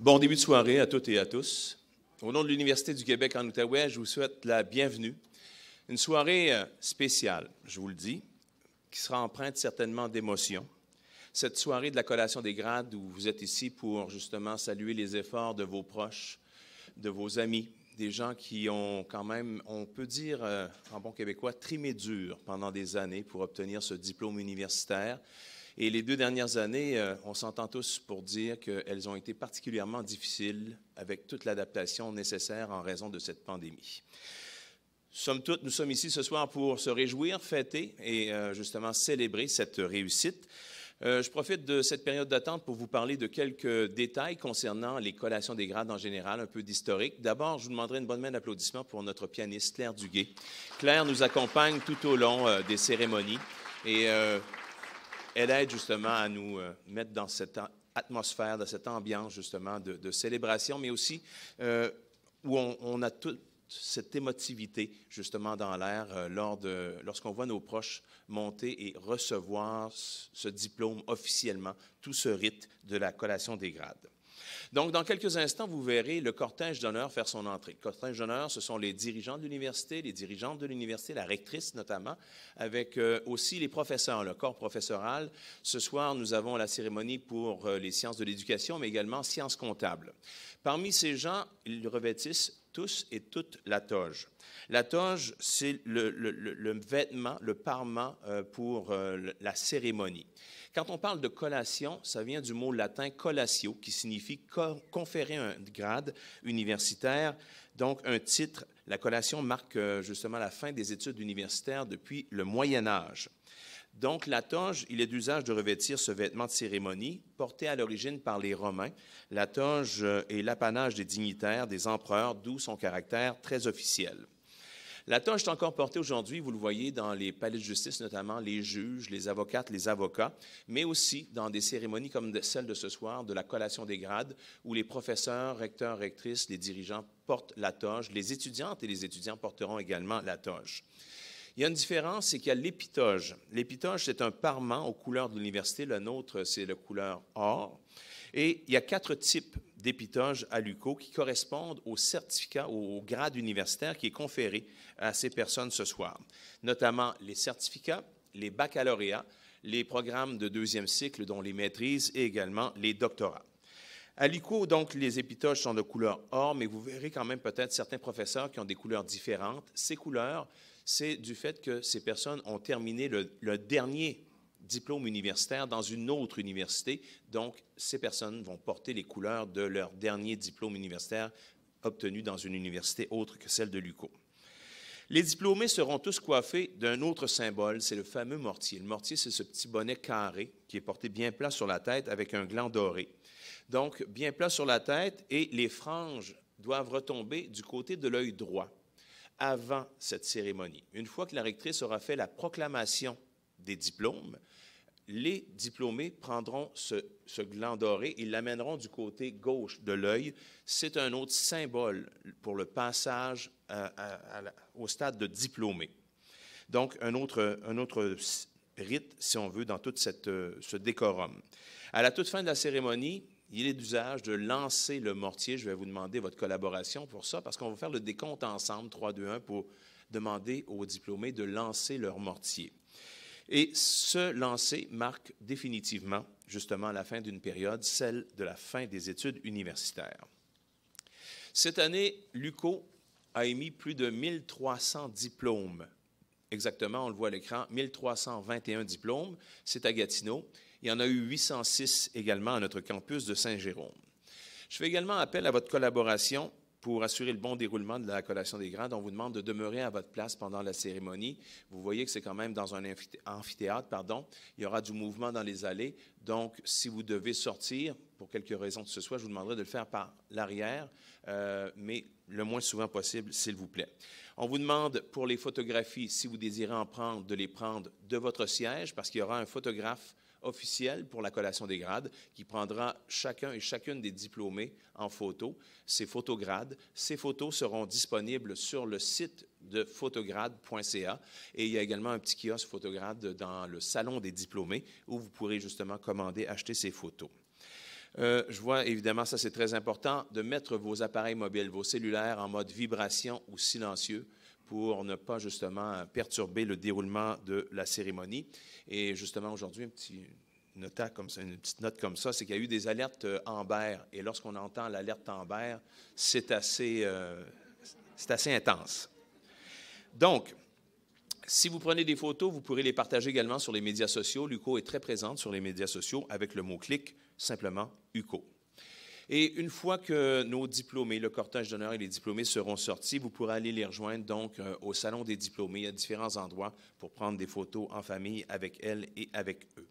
Bon début de soirée à toutes et à tous. Au nom de l'Université du Québec en Outaouais, je vous souhaite la bienvenue. Une soirée spéciale, je vous le dis, qui sera empreinte certainement d'émotion. Cette soirée de la collation des grades où vous êtes ici pour justement saluer les efforts de vos proches, de vos amis, des gens qui ont quand même, on peut dire en bon québécois, trimé dur pendant des années pour obtenir ce diplôme universitaire. Et les 2 dernières années, on s'entend tous pour dire qu'elles ont été particulièrement difficiles avec toute l'adaptation nécessaire en raison de cette pandémie. Somme toute, nous sommes ici ce soir pour se réjouir, fêter et justement célébrer cette réussite. Je profite de cette période d'attente pour vous parler de quelques détails concernant les collations des grades en général, un peu d'historique. D'abord, je vous demanderai une bonne main d'applaudissements pour notre pianiste Claire Duguay. Claire nous accompagne tout au long des cérémonies et elle aide justement à nous mettre dans cette atmosphère, dans cette ambiance justement de célébration, mais aussi où on a toute cette émotivité justement dans l'air lorsqu'on voit nos proches monter et recevoir ce diplôme officiellement, tout ce rite de la collation des grades. Donc, dans quelques instants, vous verrez le cortège d'honneur faire son entrée. Le cortège d'honneur, ce sont les dirigeants de l'université, les dirigeantes de l'université, la rectrice notamment, avec aussi les professeurs, le corps professoral. Ce soir, nous avons la cérémonie pour les sciences de l'éducation, mais également sciences comptables. Parmi ces gens, ils revêtissent tous et toutes la toge. La toge, c'est le vêtement, le parement pour la cérémonie. Quand on parle de collation, ça vient du mot latin collatio, qui signifie conférer un grade universitaire, donc un titre. La collation marque justement la fin des études universitaires depuis le Moyen Âge. Donc, la toge, il est d'usage de revêtir ce vêtement de cérémonie, porté à l'origine par les Romains. La toge est l'apanage des dignitaires, des empereurs, d'où son caractère très officiel. La toge est encore portée aujourd'hui, vous le voyez, dans les palais de justice, notamment les juges, les avocates, les avocats, mais aussi dans des cérémonies comme celle de ce soir, de la collation des grades, où les professeurs, recteurs, rectrices, les dirigeants portent la toge. Les étudiantes et les étudiants porteront également la toge. Il y a une différence, c'est qu'il y a l'épitoge. L'épitoge, c'est un parement aux couleurs de l'université. Le nôtre, c'est la couleur or. Et il y a 4 types d'épitoges à l'UQO qui correspondent au certificat, au grade universitaire qui est conféré à ces personnes ce soir, notamment les certificats, les baccalauréats, les programmes de 2e cycle, dont les maîtrises et également les doctorats. À l'UQO, donc, les épitoges sont de couleur or, mais vous verrez quand même peut-être certains professeurs qui ont des couleurs différentes. Ces couleurs, c'est du fait que ces personnes ont terminé le dernier diplôme universitaire dans une autre université. Donc, ces personnes vont porter les couleurs de leur dernier diplôme universitaire obtenu dans une université autre que celle de l'UQO. Les diplômés seront tous coiffés d'un autre symbole, c'est le fameux mortier. Le mortier, c'est ce petit bonnet carré qui est porté bien plat sur la tête avec un gland doré. Donc, bien plat sur la tête et les franges doivent retomber du côté de l'œil droit avant cette cérémonie. Une fois que la rectrice aura fait la proclamation des diplômes, les diplômés prendront ce gland doré et l'amèneront du côté gauche de l'œil. C'est un autre symbole pour le passage au stade de diplômé. Donc, un autre rite, si on veut, dans tout ce décorum. À la toute fin de la cérémonie, il est d'usage de lancer le mortier. Je vais vous demander votre collaboration pour ça, parce qu'on va faire le décompte ensemble, 3, 2, 1, pour demander aux diplômés de lancer leur mortier. Et ce lancer marque définitivement, justement, la fin d'une période, celle de la fin des études universitaires. Cette année, l'UQO a émis plus de 1300 diplômes. Exactement, on le voit à l'écran, 1321 diplômes. C'est à Gatineau. Il y en a eu 806 également à notre campus de Saint-Jérôme. Je fais également appel à votre collaboration pour assurer le bon déroulement de la collation des grades. On vous demande de demeurer à votre place pendant la cérémonie. Vous voyez que c'est quand même dans un amphithéâtre, pardon. Il y aura du mouvement dans les allées. Donc, si vous devez sortir, pour quelque raison que ce soit, je vous demanderai de le faire par l'arrière, mais le moins souvent possible, s'il vous plaît. On vous demande pour les photographies, si vous désirez en prendre, de les prendre de votre siège, parce qu'il y aura un photographe officiel pour la collation des grades qui prendra chacun et chacune des diplômés en photo, ces photogrades. Ces photos seront disponibles sur le site de photograde.ca et il y a également un petit kiosque photograde dans le salon des diplômés où vous pourrez justement commander, acheter ces photos. Je vois évidemment, ça c'est très important, de mettre vos appareils mobiles, vos cellulaires en mode vibration ou silencieux pour ne pas justement perturber le déroulement de la cérémonie. Et justement aujourd'hui, une petite note comme ça, c'est qu'il y a eu des alertes Amber. Et lorsqu'on entend l'alerte Amber, c'est assez intense. Donc, si vous prenez des photos, vous pourrez les partager également sur les médias sociaux. L'UQO est très présente sur les médias sociaux avec le mot-clic, simplement UQO. Et une fois que nos diplômés, le cortège d'honneur et les diplômés seront sortis, vous pourrez aller les rejoindre donc au Salon des diplômés. Il y a différents endroits pour prendre des photos en famille avec elles et avec eux.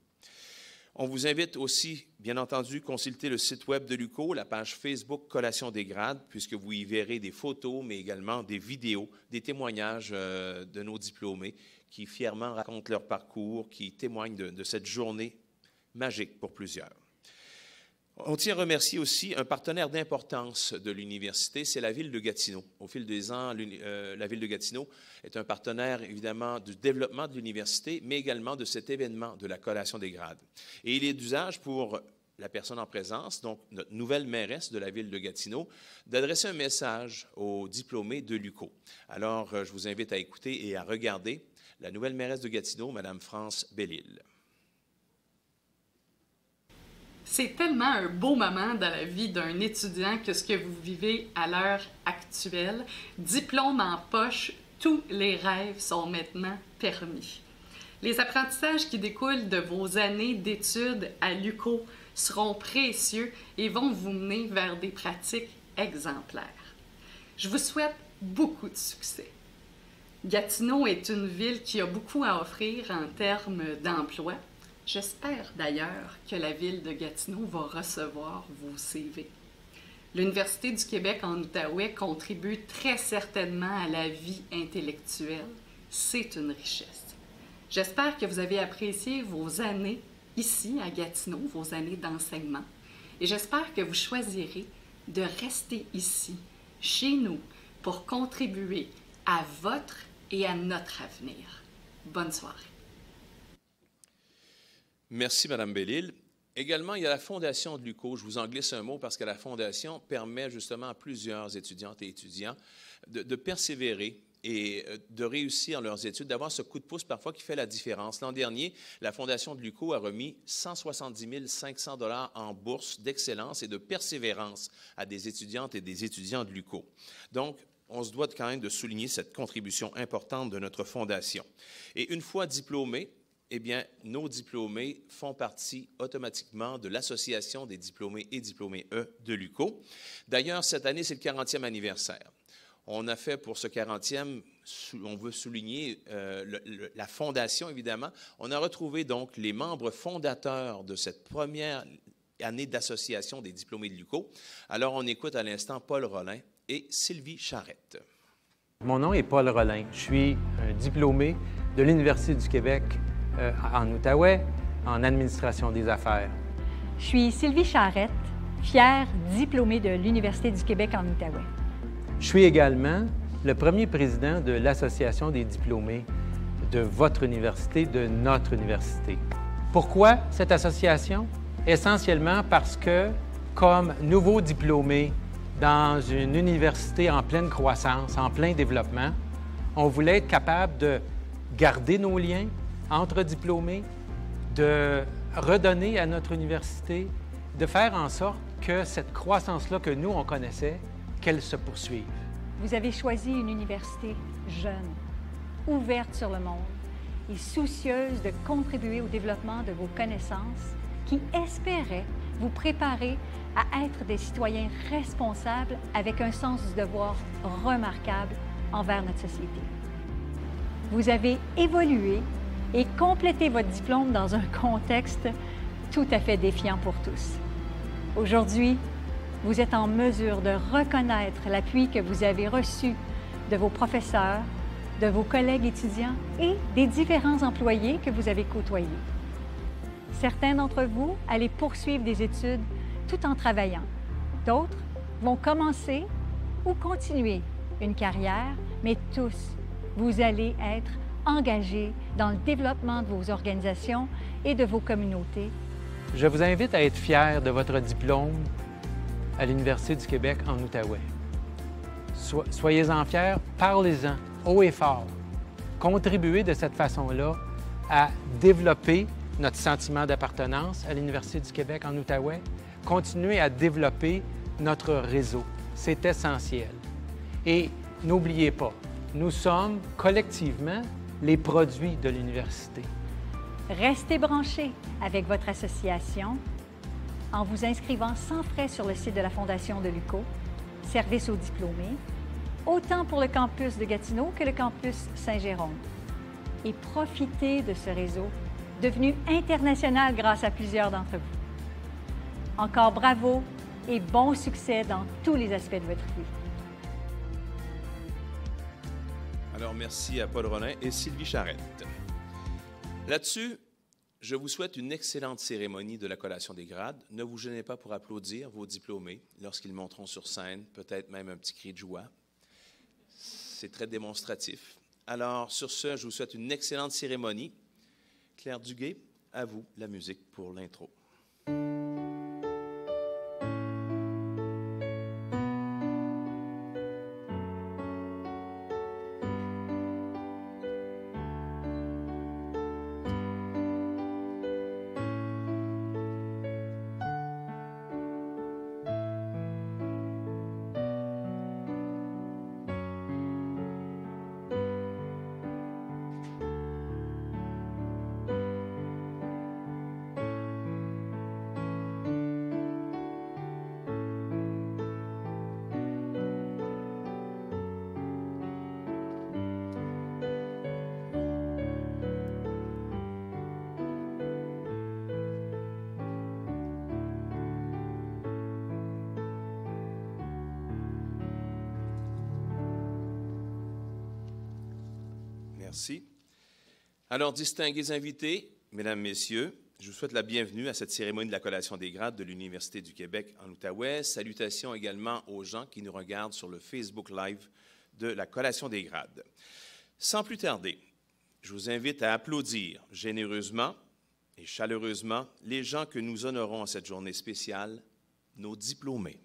On vous invite aussi, bien entendu, consulter le site web de l'UQO, la page Facebook Collation des grades, puisque vous y verrez des photos, mais également des vidéos, des témoignages de nos diplômés qui fièrement racontent leur parcours, qui témoignent de cette journée magique pour plusieurs. On tient à remercier aussi un partenaire d'importance de l'université, c'est la Ville de Gatineau. Au fil des ans, la Ville de Gatineau est un partenaire, évidemment, du développement de l'université, mais également de cet événement de la collation des grades. Et il est d'usage pour la personne en présence, donc notre nouvelle mairesse de la Ville de Gatineau, d'adresser un message aux diplômés de l'UQO. Alors, je vous invite à écouter et à regarder la nouvelle mairesse de Gatineau, Mme France Belle-Île. C'est tellement un beau moment dans la vie d'un étudiant que ce que vous vivez à l'heure actuelle. Diplôme en poche, tous les rêves sont maintenant permis. Les apprentissages qui découlent de vos années d'études à l'UQO seront précieux et vont vous mener vers des pratiques exemplaires. Je vous souhaite beaucoup de succès. Gatineau est une ville qui a beaucoup à offrir en termes d'emploi. J'espère d'ailleurs que la Ville de Gatineau va recevoir vos CV. L'Université du Québec en Outaouais contribue très certainement à la vie intellectuelle. C'est une richesse. J'espère que vous avez apprécié vos années ici à Gatineau, vos années d'enseignement. Et j'espère que vous choisirez de rester ici, chez nous, pour contribuer à votre et à notre avenir. Bonne soirée. Merci, Mme Belle-Île. Également, il y a la Fondation de l'UQO. Je vous en glisse un mot parce que la Fondation permet justement à plusieurs étudiantes et étudiants de persévérer et de réussir leurs études, d'avoir ce coup de pouce parfois qui fait la différence. L'an dernier, la Fondation de l'UQO a remis 170 500 $ en bourse d'excellence et de persévérance à des étudiantes et des étudiants de l'UQO. Donc, on se doit quand même de souligner cette contribution importante de notre Fondation. Et une fois diplômés, eh bien, nos diplômés font partie automatiquement de l'Association des diplômés et diplômés E de l'UQO. D'ailleurs, cette année, c'est le 40e anniversaire. On a fait pour ce 40e, on veut souligner la fondation, évidemment. On a retrouvé donc les membres fondateurs de cette première année d'association des diplômés de l'UQO. Alors, on écoute à l'instant Paul Rollin et Sylvie Charette. Mon nom est Paul Rollin. Je suis un diplômé de l'Université du Québec en Outaouais, en administration des affaires. Je suis Sylvie Charette, fière diplômée de l'Université du Québec en Outaouais. Je suis également le premier président de l'Association des diplômés de votre université, de notre université. Pourquoi cette association? Essentiellement parce que, comme nouveau diplômé dans une université en pleine croissance, en plein développement, on voulait être capable de garder nos liens entre diplômés, de redonner à notre université, de faire en sorte que cette croissance-là que nous, on connaissait, qu'elle se poursuive. Vous avez choisi une université jeune, ouverte sur le monde et soucieuse de contribuer au développement de vos connaissances qui espérait vous préparer à être des citoyens responsables avec un sens du devoir remarquable envers notre société. Vous avez évolué et complété votre diplôme dans un contexte tout à fait défiant pour tous. Aujourd'hui, vous êtes en mesure de reconnaître l'appui que vous avez reçu de vos professeurs, de vos collègues étudiants et des différents employés que vous avez côtoyés. Certains d'entre vous allaient poursuivre des études tout en travaillant. D'autres vont commencer ou continuer une carrière, mais tous, vous allez être engagés dans le développement de vos organisations et de vos communautés Je vous invite à être fiers de votre diplôme à l'Université du Québec en Outaouais. Soyez-en fiers, parlez-en haut et fort. Contribuez de cette façon-là à développer notre sentiment d'appartenance à l'Université du Québec en Outaouais. Continuez à développer notre réseau. C'est essentiel. Et n'oubliez pas, nous sommes collectivement les produits de l'université. Restez branchés avec votre association en vous inscrivant sans frais sur le site de la Fondation de l'UQO, service aux diplômés, autant pour le campus de Gatineau que le campus Saint-Jérôme. Et profitez de ce réseau, devenu international grâce à plusieurs d'entre vous. Encore bravo et bon succès dans tous les aspects de votre vie. Alors, merci à Paul Rolin et Sylvie Charette. Là-dessus, je vous souhaite une excellente cérémonie de la collation des grades. Ne vous gênez pas pour applaudir vos diplômés lorsqu'ils monteront sur scène, peut-être même un petit cri de joie. C'est très démonstratif. Alors, sur ce, je vous souhaite une excellente cérémonie. Claire Duguay, à vous la musique pour l'intro. Merci. Alors, distingués invités, mesdames, messieurs, je vous souhaite la bienvenue à cette cérémonie de la collation des grades de l'Université du Québec en Outaouais. Salutations également aux gens qui nous regardent sur le Facebook Live de la collation des grades. Sans plus tarder, je vous invite à applaudir généreusement et chaleureusement les gens que nous honorons en cette journée spéciale, nos diplômés.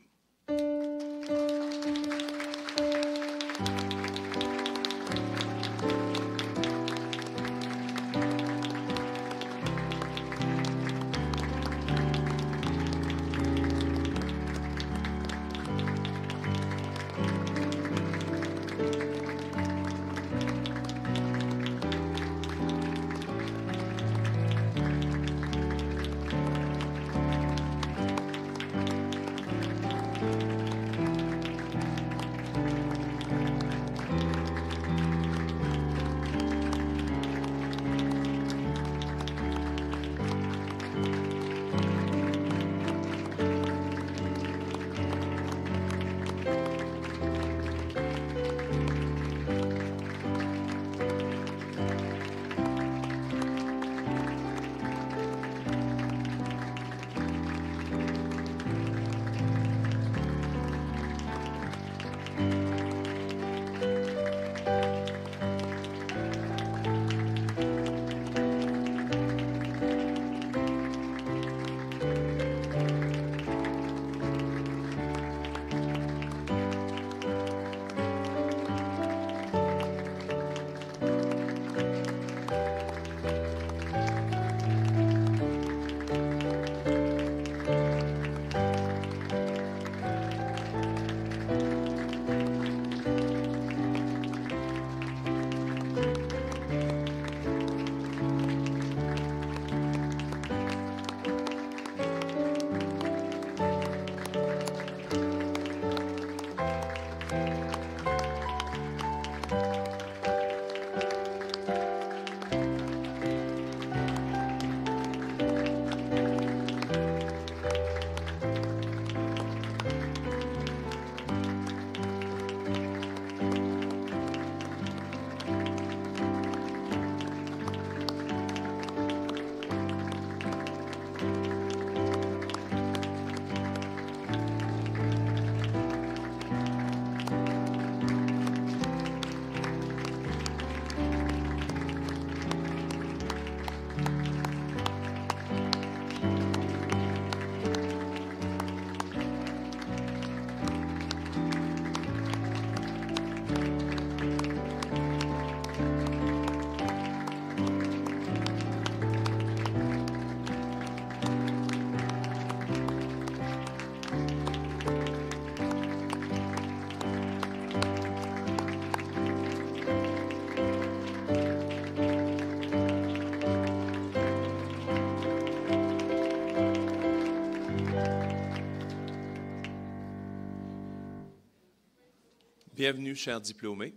Bienvenue, chers diplômés.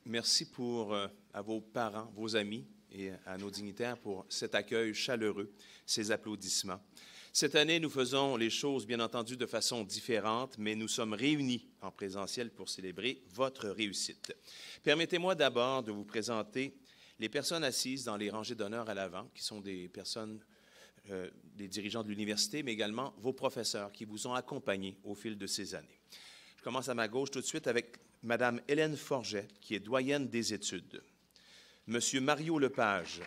Merci à vos parents, vos amis et à nos dignitaires pour cet accueil chaleureux, ces applaudissements. Cette année, nous faisons les choses, bien entendu, de façon différente, mais nous sommes réunis en présentiel pour célébrer votre réussite. Permettez-moi d'abord de vous présenter les personnes assises dans les rangées d'honneur à l'avant, qui sont des personnes, des dirigeants de l'université, mais également vos professeurs qui vous ont accompagnés au fil de ces années. Je commence à ma gauche tout de suite avec Mme Hélène Forget, qui est doyenne des études. M. Mario Lepage,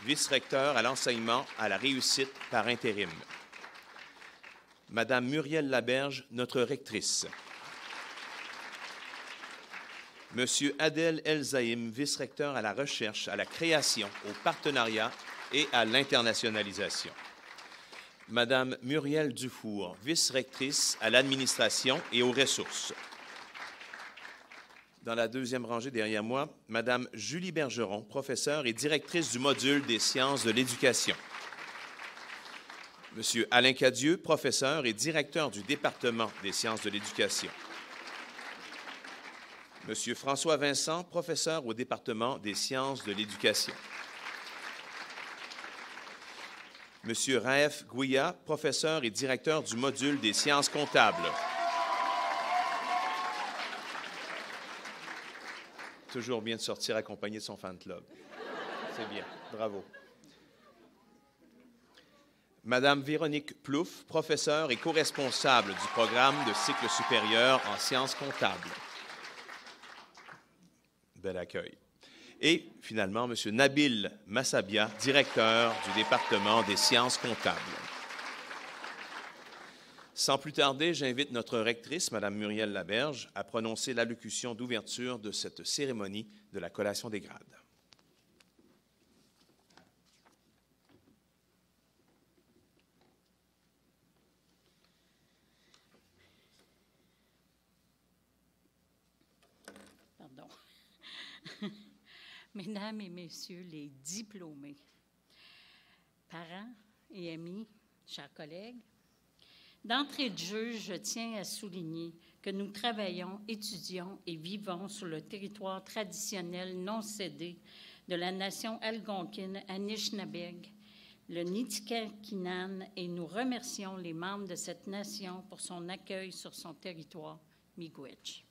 vice-recteur à l'enseignement à la réussite par intérim. Mme Muriel Laberge, notre rectrice. M. Adel Elzaïm, vice-recteur à la recherche, à la création, au partenariat et à l'internationalisation. Mme Muriel Dufour, vice-rectrice à l'administration et aux ressources. Dans la deuxième rangée derrière moi, Mme Julie Bergeron, professeure et directrice du module des sciences de l'éducation. M. Alain Cadieux, professeur et directeur du département des sciences de l'éducation. M. François Vincent, professeur au département des sciences de l'éducation. M. Raef Gouya, professeur et directeur du module des sciences comptables. Toujours bien de sortir accompagné de son fan club. C'est bien, bravo. Madame Véronique Plouffe, professeure et co-responsable du programme de cycle supérieur en sciences comptables. Bel accueil. Et finalement, M. Nabil Massabia, directeur du département des sciences comptables. Sans plus tarder, j'invite notre rectrice, Mme Muriel Laberge, à prononcer l'allocution d'ouverture de cette cérémonie de la collation des grades. Mesdames et messieurs les diplômés, parents et amis, chers collègues, d'entrée de jeu, je tiens à souligner que nous travaillons, étudions et vivons sur le territoire traditionnel non cédé de la nation algonquine Anishinabeg, le Nitikakinan, et nous remercions les membres de cette nation pour son accueil sur son territoire miigwech.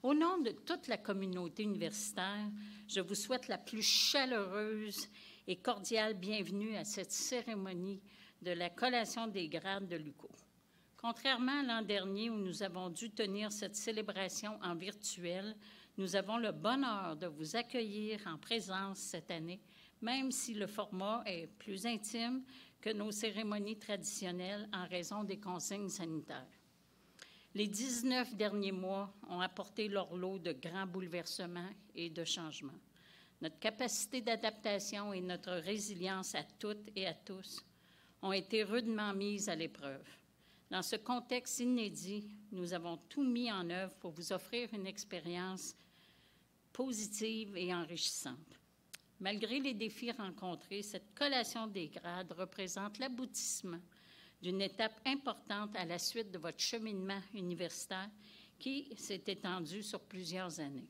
Au nom de toute la communauté universitaire, je vous souhaite la plus chaleureuse et cordiale bienvenue à cette cérémonie de la collation des grades de l'UQO. Contrairement à l'an dernier où nous avons dû tenir cette célébration en virtuel, nous avons le bonheur de vous accueillir en présence cette année, même si le format est plus intime que nos cérémonies traditionnelles en raison des consignes sanitaires. Les 19 derniers mois ont apporté leur lot de grands bouleversements et de changements. Notre capacité d'adaptation et notre résilience à toutes et à tous ont été rudement mises à l'épreuve. Dans ce contexte inédit, nous avons tout mis en œuvre pour vous offrir une expérience positive et enrichissante. Malgré les défis rencontrés, cette collation des grades représente l'aboutissement d'une étape importante à la suite de votre cheminement universitaire qui s'est étendu sur plusieurs années.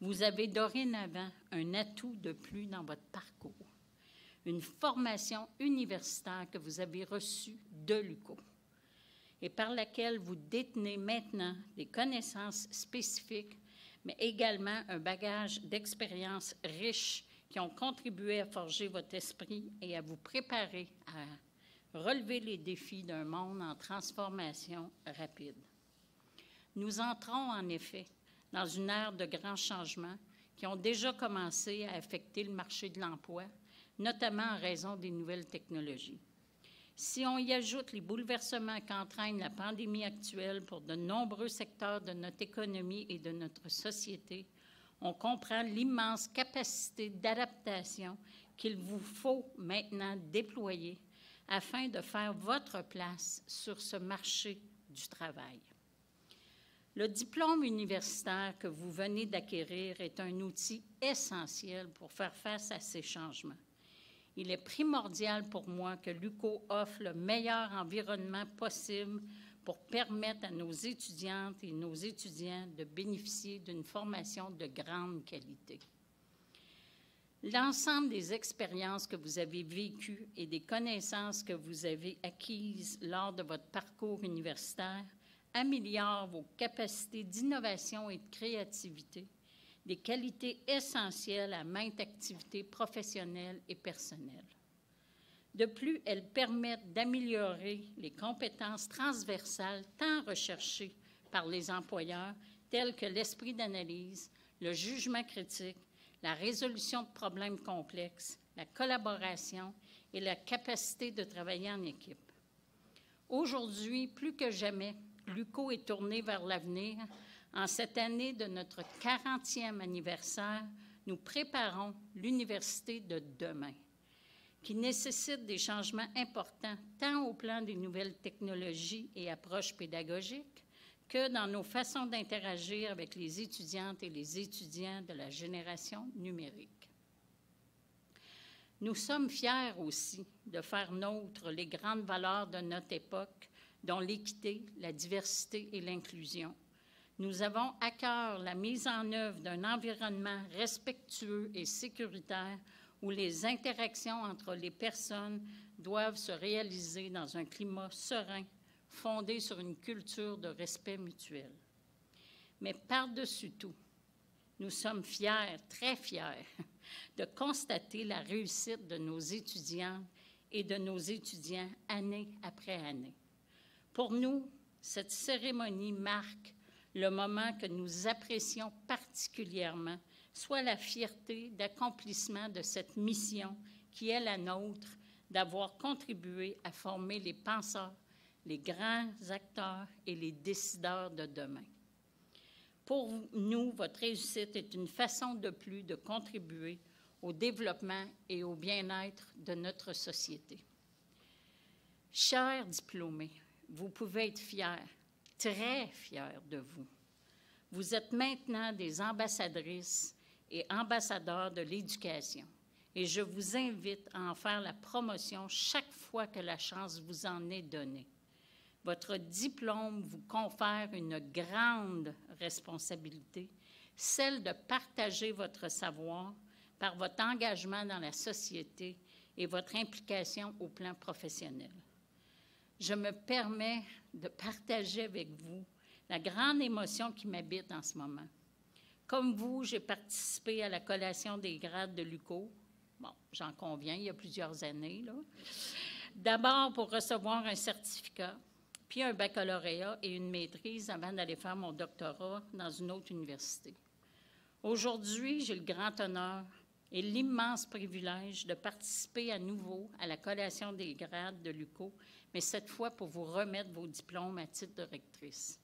Vous avez dorénavant un atout de plus dans votre parcours, une formation universitaire que vous avez reçue de l'UQO et par laquelle vous détenez maintenant des connaissances spécifiques, mais également un bagage d'expériences riches qui ont contribué à forger votre esprit et à vous préparer à relever les défis d'un monde en transformation rapide. Nous entrons en effet dans une ère de grands changements qui ont déjà commencé à affecter le marché de l'emploi, notamment en raison des nouvelles technologies. Si on y ajoute les bouleversements qu'entraîne la pandémie actuelle pour de nombreux secteurs de notre économie et de notre société, on comprend l'immense capacité d'adaptation qu'il vous faut maintenant déployer afin de faire votre place sur ce marché du travail. Le diplôme universitaire que vous venez d'acquérir est un outil essentiel pour faire face à ces changements. Il est primordial pour moi que l'UQO offre le meilleur environnement possible pour permettre à nos étudiantes et nos étudiants de bénéficier d'une formation de grande qualité. L'ensemble des expériences que vous avez vécues et des connaissances que vous avez acquises lors de votre parcours universitaire améliorent vos capacités d'innovation et de créativité, des qualités essentielles à maintes activités professionnelles et personnelles. De plus, elles permettent d'améliorer les compétences transversales tant recherchées par les employeurs, telles que l'esprit d'analyse, le jugement critique, la résolution de problèmes complexes, la collaboration et la capacité de travailler en équipe. Aujourd'hui, plus que jamais, l'UQO est tourné vers l'avenir. En cette année de notre 40e anniversaire, nous préparons l'université de demain, qui nécessite des changements importants tant au plan des nouvelles technologies et approches pédagogiques que dans nos façons d'interagir avec les étudiantes et les étudiants de la génération numérique. Nous sommes fiers aussi de faire nôtre les grandes valeurs de notre époque, dont l'équité, la diversité et l'inclusion. Nous avons à cœur la mise en œuvre d'un environnement respectueux et sécuritaire où les interactions entre les personnes doivent se réaliser dans un climat serein, fondé sur une culture de respect mutuel. Mais par-dessus tout, nous sommes fiers, très fiers, de constater la réussite de nos étudiantes et de nos étudiants année après année. Pour nous, cette cérémonie marque le moment que nous apprécions particulièrement, soit la fierté d'accomplissement de cette mission qui est la nôtre, d'avoir contribué à former les penseurs, les grands acteurs et les décideurs de demain. Pour nous, votre réussite est une façon de plus de contribuer au développement et au bien-être de notre société. Chers diplômés, vous pouvez être fiers, très fiers de vous. Vous êtes maintenant des ambassadrices et ambassadeurs de l'éducation. Et je vous invite à en faire la promotion chaque fois que la chance vous en est donnée. Votre diplôme vous confère une grande responsabilité, celle de partager votre savoir par votre engagement dans la société et votre implication au plan professionnel. Je me permets de partager avec vous la grande émotion qui m'habite en ce moment. Comme vous, j'ai participé à la collation des grades de l'UQO. Bon, j'en conviens, il y a plusieurs années, là. D'abord pour recevoir un certificat, puis un baccalauréat et une maîtrise avant d'aller faire mon doctorat dans une autre université. Aujourd'hui, j'ai le grand honneur et l'immense privilège de participer à nouveau à la collation des grades de l'UQO, mais cette fois pour vous remettre vos diplômes à titre de rectrice.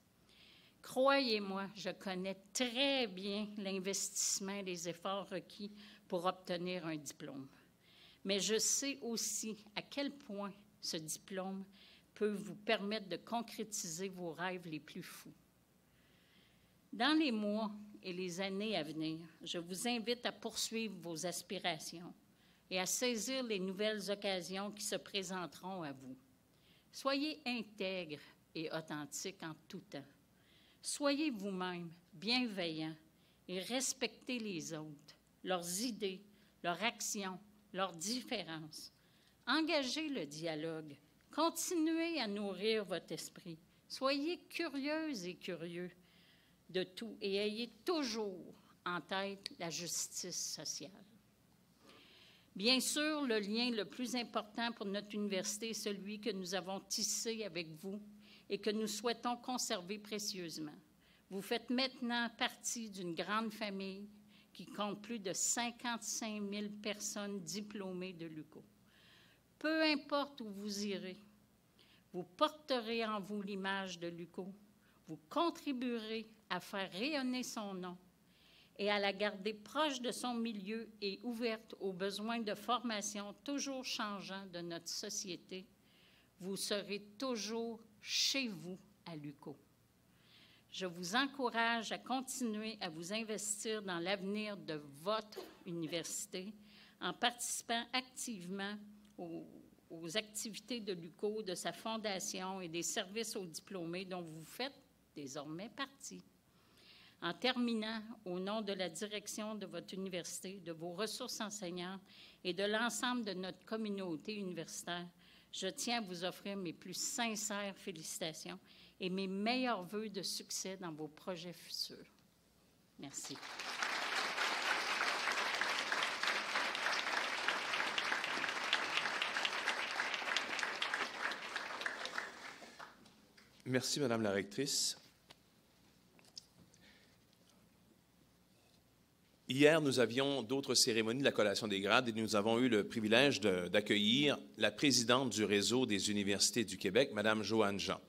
Croyez-moi, je connais très bien l'investissement et les efforts requis pour obtenir un diplôme. Mais je sais aussi à quel point ce diplôme peut vous permettre de concrétiser vos rêves les plus fous. Dans les mois et les années à venir, je vous invite à poursuivre vos aspirations et à saisir les nouvelles occasions qui se présenteront à vous. Soyez intègres et authentiques en tout temps. Soyez vous-même bienveillants et respectez les autres, leurs idées, leurs actions, leurs différences. Engagez le dialogue. Continuez à nourrir votre esprit. Soyez curieuses et curieux de tout et ayez toujours en tête la justice sociale. Bien sûr, le lien le plus important pour notre université est celui que nous avons tissé avec vous et que nous souhaitons conserver précieusement. Vous faites maintenant partie d'une grande famille qui compte plus de 55 000 personnes diplômées de l'UQO. Peu importe où vous irez, vous porterez en vous l'image de l'UQO, vous contribuerez à faire rayonner son nom et à la garder proche de son milieu et ouverte aux besoins de formation toujours changeants de notre société. Vous serez toujours chez vous à l'UQO. Je vous encourage à continuer à vous investir dans l'avenir de votre université en participant activement aux activités de l'UQO, de sa fondation et des services aux diplômés dont vous faites désormais partie. En terminant, au nom de la direction de votre université, de vos ressources enseignantes et de l'ensemble de notre communauté universitaire, je tiens à vous offrir mes plus sincères félicitations et mes meilleurs vœux de succès dans vos projets futurs. Merci. Merci, Madame la rectrice. Hier, nous avions d'autres cérémonies de la collation des grades et nous avons eu le privilège d'accueillir la présidente du réseau des universités du Québec, Madame Joanne Jean.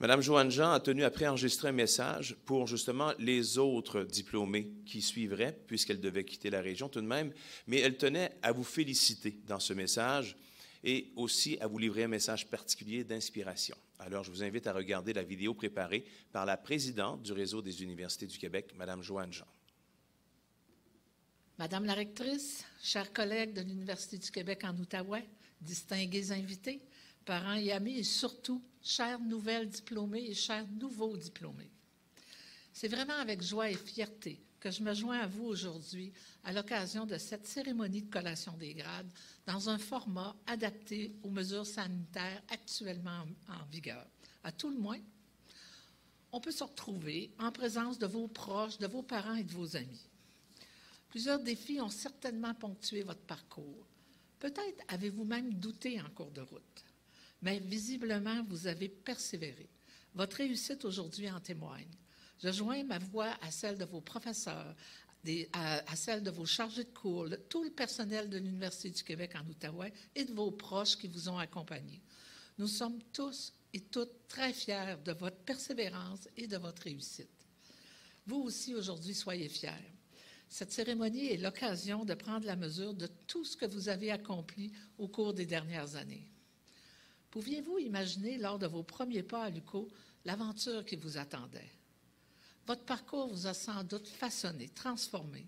Madame Joanne Jean a tenu à préenregistrer un message pour justement les autres diplômés qui suivraient, puisqu'elle devait quitter la région tout de même, mais elle tenait à vous féliciter dans ce message et aussi à vous livrer un message particulier d'inspiration. Alors, je vous invite à regarder la vidéo préparée par la présidente du réseau des universités du Québec, Madame Joanne Jean. Madame la rectrice, chers collègues de l'Université du Québec en Outaouais, distingués invités, parents et amis, et surtout, chères nouvelles diplômées et chers nouveaux diplômés. C'est vraiment avec joie et fierté que je me joins à vous aujourd'hui à l'occasion de cette cérémonie de collation des grades dans un format adapté aux mesures sanitaires actuellement en vigueur. À tout le moins, on peut se retrouver en présence de vos proches, de vos parents et de vos amis. Plusieurs défis ont certainement ponctué votre parcours. Peut-être avez-vous même douté en cours de route, mais visiblement, vous avez persévéré. Votre réussite aujourd'hui en témoigne. Je joins ma voix à celle de vos professeurs, à celle de vos chargés de cours, tout le personnel de l'Université du Québec en Outaouais et de vos proches qui vous ont accompagnés. Nous sommes tous et toutes très fiers de votre persévérance et de votre réussite. Vous aussi, aujourd'hui, soyez fiers. Cette cérémonie est l'occasion de prendre la mesure de tout ce que vous avez accompli au cours des dernières années. Pouviez-vous imaginer, lors de vos premiers pas à l'UQO, l'aventure qui vous attendait? Votre parcours vous a sans doute façonné, transformé.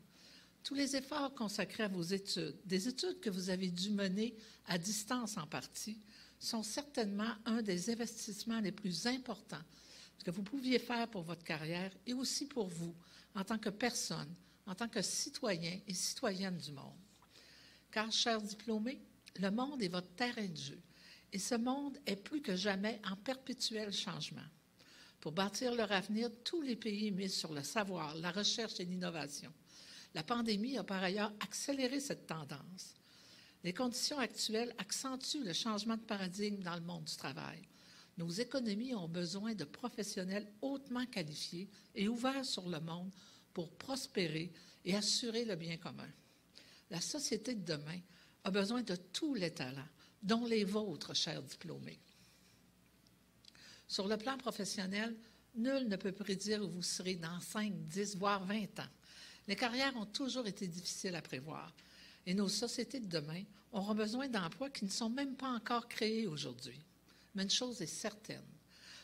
Tous les efforts consacrés à vos études, des études que vous avez dû mener à distance en partie, sont certainement un des investissements les plus importants que vous pouviez faire pour votre carrière et aussi pour vous, en tant que personne, en tant que citoyen et citoyenne du monde. Car, chers diplômés, le monde est votre terrain de jeu et ce monde est plus que jamais en perpétuel changement. Pour bâtir leur avenir, tous les pays misent sur le savoir, la recherche et l'innovation. La pandémie a par ailleurs accéléré cette tendance. Les conditions actuelles accentuent le changement de paradigme dans le monde du travail. Nos économies ont besoin de professionnels hautement qualifiés et ouverts sur le monde pour prospérer et assurer le bien commun. La société de demain a besoin de tous les talents, dont les vôtres, chers diplômés. Sur le plan professionnel, nul ne peut prédire où vous serez dans 5, 10, voire 20 ans. Les carrières ont toujours été difficiles à prévoir et nos sociétés de demain auront besoin d'emplois qui ne sont même pas encore créés aujourd'hui. Mais une chose est certaine,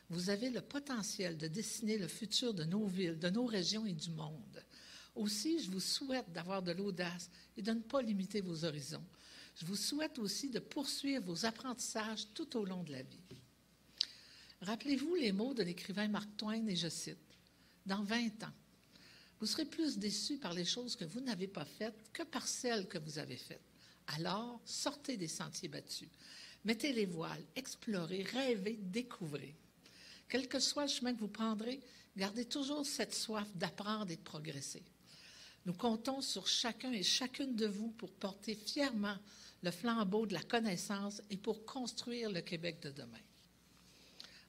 vous avez le potentiel de dessiner le futur de nos villes, de nos régions et du monde. Aussi, je vous souhaite d'avoir de l'audace et de ne pas limiter vos horizons. Je vous souhaite aussi de poursuivre vos apprentissages tout au long de la vie. Rappelez-vous les mots de l'écrivain Mark Twain, et je cite, « Dans 20 ans, vous serez plus déçus par les choses que vous n'avez pas faites que par celles que vous avez faites. Alors, sortez des sentiers battus. Mettez les voiles, explorez, rêvez, découvrez. Quel que soit le chemin que vous prendrez, gardez toujours cette soif d'apprendre et de progresser. Nous comptons sur chacun et chacune de vous pour porter fièrement le flambeau de la connaissance et pour construire le Québec de demain.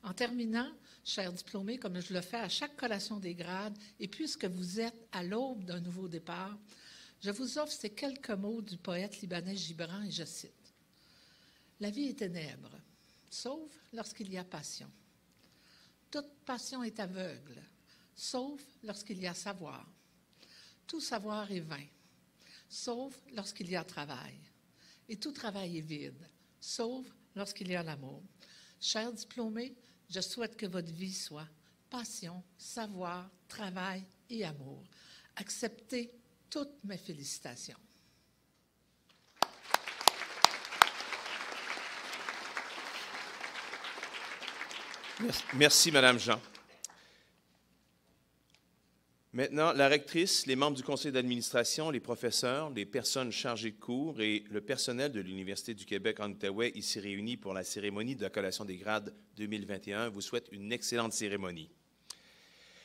En terminant, chers diplômés, comme je le fais à chaque collation des grades, et puisque vous êtes à l'aube d'un nouveau départ, je vous offre ces quelques mots du poète libanais Gibran, et je cite. « La vie est ténèbre, sauf lorsqu'il y a passion. Toute passion est aveugle, sauf lorsqu'il y a savoir. Tout savoir est vain, sauf lorsqu'il y a travail. Et tout travail est vide, sauf lorsqu'il y a l'amour. Chers diplômés, je souhaite que votre vie soit passion, savoir, travail et amour. Acceptez toutes mes félicitations. Merci, Madame Jean. Maintenant, la rectrice, les membres du conseil d'administration, les professeurs, les personnes chargées de cours et le personnel de l'Université du Québec en Outaouais ici réunis pour la cérémonie de la collation des grades 2021 vous souhaitent une excellente cérémonie.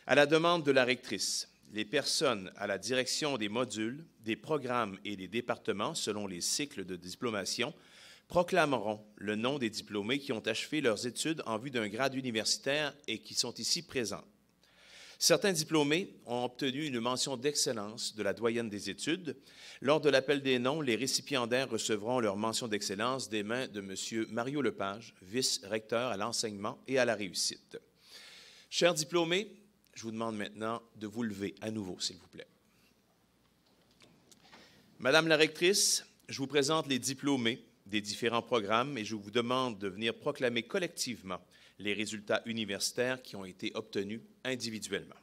À la demande de la rectrice, les personnes à la direction des modules, des programmes et des départements selon les cycles de diplomation proclameront le nom des diplômés qui ont achevé leurs études en vue d'un grade universitaire et qui sont ici présents. Certains diplômés ont obtenu une mention d'excellence de la doyenne des études. Lors de l'appel des noms, les récipiendaires recevront leur mention d'excellence des mains de M. Mario Lepage, vice-recteur à l'enseignement et à la réussite. Chers diplômés, je vous demande maintenant de vous lever à nouveau, s'il vous plaît. Madame la rectrice, je vous présente les diplômés des différents programmes et je vous demande de venir proclamer collectivement les résultats universitaires qui ont été obtenus individuellement.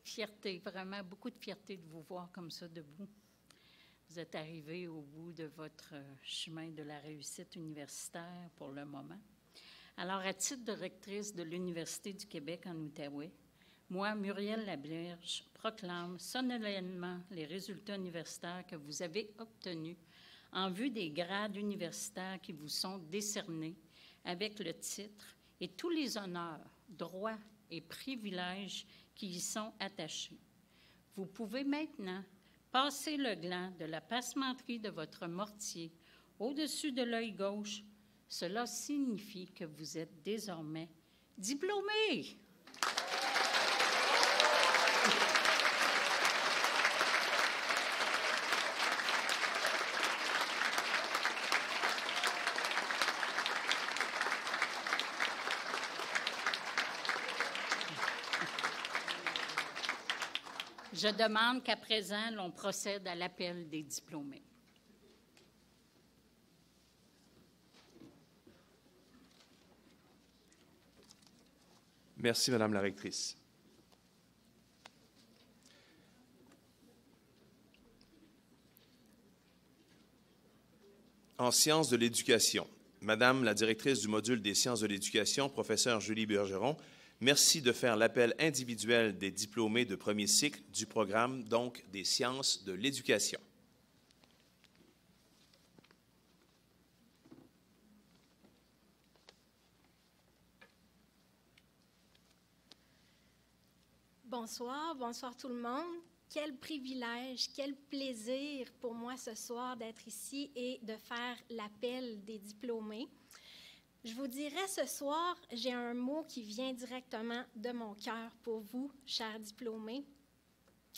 Fierté, vraiment beaucoup de fierté de vous voir comme ça debout. Vous êtes arrivés au bout de votre chemin de la réussite universitaire pour le moment. Alors, à titre de rectrice de l'Université du Québec en Outaouais, moi, Muriel Laberge, proclame solennellement les résultats universitaires que vous avez obtenus en vue des grades universitaires qui vous sont décernés avec le titre et tous les honneurs, droits et privilèges qui y sont attachés. Vous pouvez maintenant passer le gland de la passementerie de votre mortier au-dessus de l'œil gauche. Cela signifie que vous êtes désormais diplômé. Je demande qu'à présent, l'on procède à l'appel des diplômés. Merci, Madame la rectrice. En sciences de l'éducation, Madame la directrice du module des sciences de l'éducation, professeure Julie Bergeron, merci de faire l'appel individuel des diplômés de premier cycle du programme, donc des sciences de l'éducation. Bonsoir tout le monde. Quel privilège, quel plaisir pour moi ce soir d'être ici et de faire l'appel des diplômés. Je vous dirais ce soir, j'ai un mot qui vient directement de mon cœur pour vous, chers diplômés.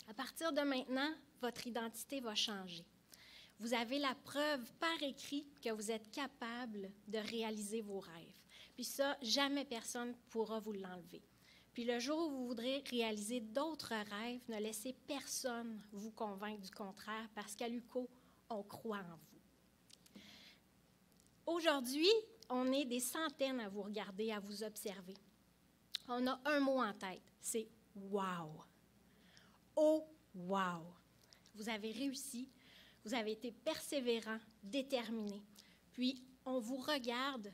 À partir de maintenant, votre identité va changer. Vous avez la preuve par écrit que vous êtes capable de réaliser vos rêves. Puis ça, jamais personne ne pourra vous l'enlever. Puis le jour où vous voudrez réaliser d'autres rêves, ne laissez personne vous convaincre du contraire, parce qu'à l'UQO, on croit en vous. Aujourd'hui, on est des centaines à vous regarder, à vous observer. On a un mot en tête, c'est « wow ». Oh, wow! Vous avez réussi, vous avez été persévérant, déterminé. Puis, on vous regarde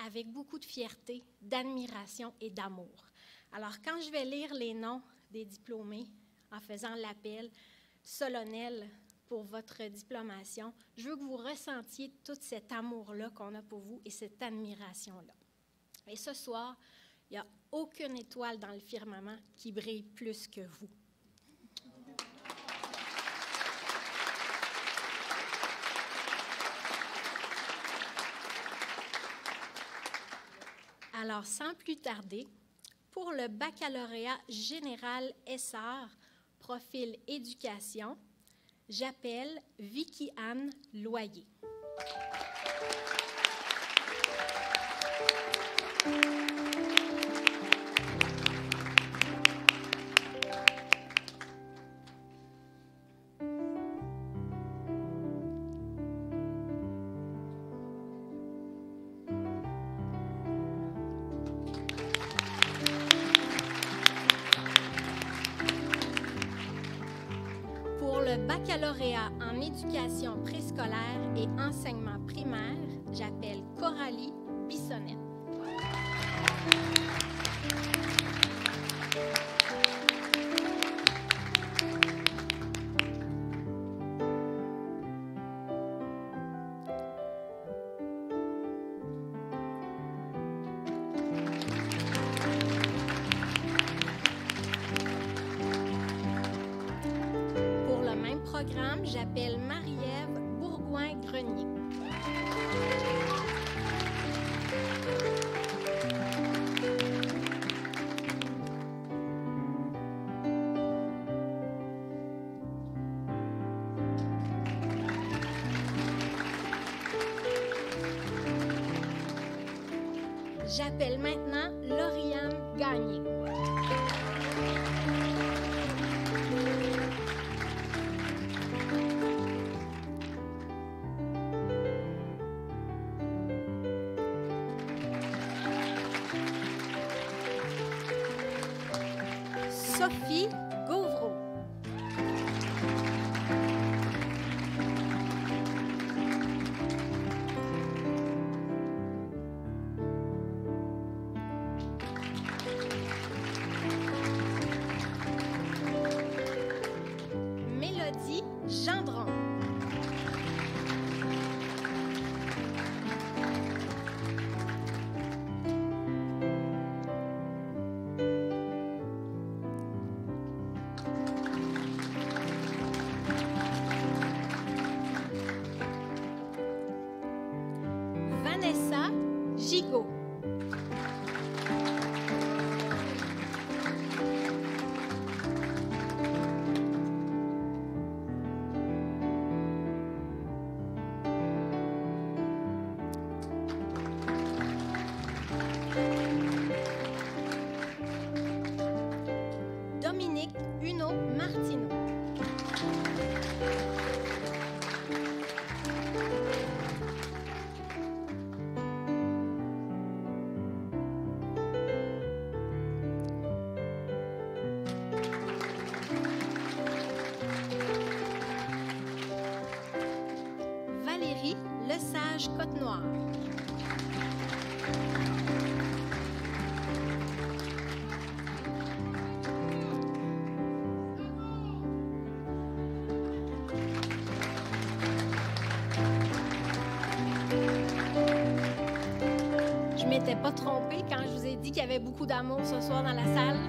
avec beaucoup de fierté, d'admiration et d'amour. Alors, quand je vais lire les noms des diplômés en faisant l'appel solennel pour votre diplomation, je veux que vous ressentiez tout cet amour-là qu'on a pour vous et cette admiration-là. Et ce soir, il n'y a aucune étoile dans le firmament qui brille plus que vous. Alors, sans plus tarder, pour le baccalauréat général SR, profil éducation, j'appelle Vicky-Anne Loyer. le baccalauréat en éducation préscolaire et enseignement primaire, j'appelle Coralie Bissonnette. J'appelle Marie-Ève Bourgoin-Grenier. J'appelle maintenant Lauriane Gagné. Sophie Gauvreau. Mélodie Gendron. Vanessa Gigot. Dominique Huneau Martineau. Valérie Lesage Côte-Noire. Je m'étais pas trompée quand je vous ai dit qu'il y avait beaucoup d'amour ce soir dans la salle.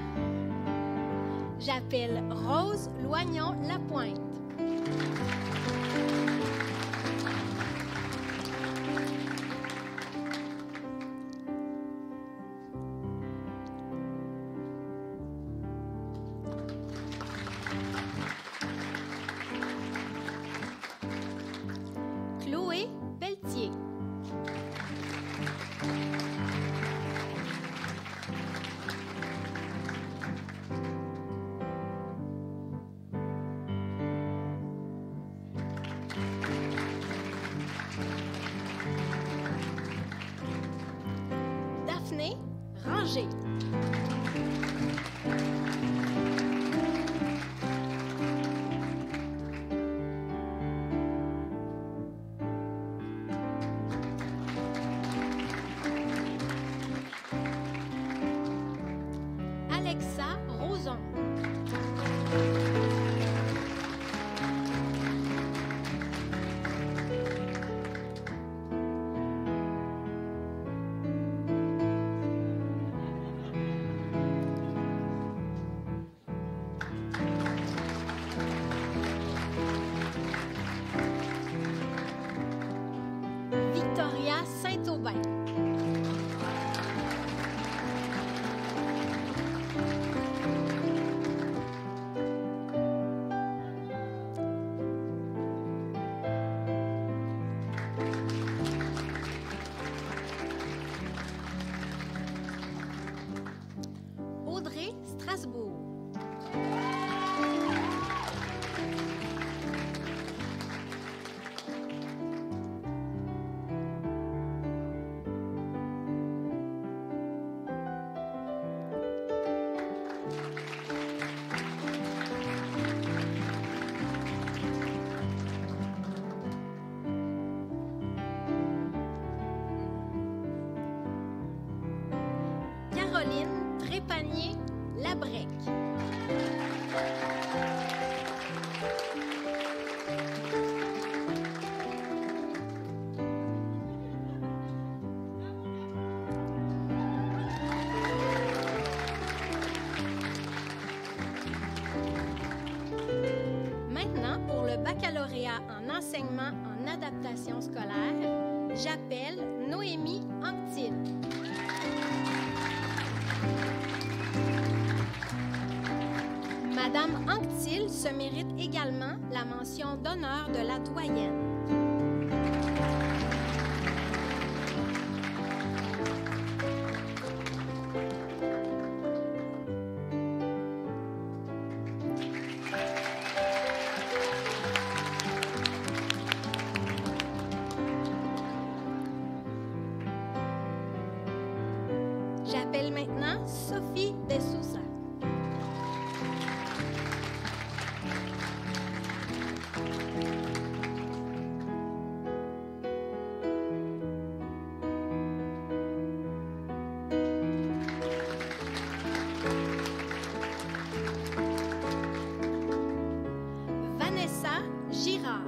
J'appelle Rose Loignon-Lapointe. Chloé Pelletier. Daphné Ranger. Alexa Roson. Champagné Labrec. Maintenant, pour le baccalauréat en enseignement en adaptation scolaire, j'appelle Noémie Anctil. Madame Anctil se mérite également la mention d'honneur de la doyenne. J'appelle maintenant Sophie Dessouza. Vanessa Girard.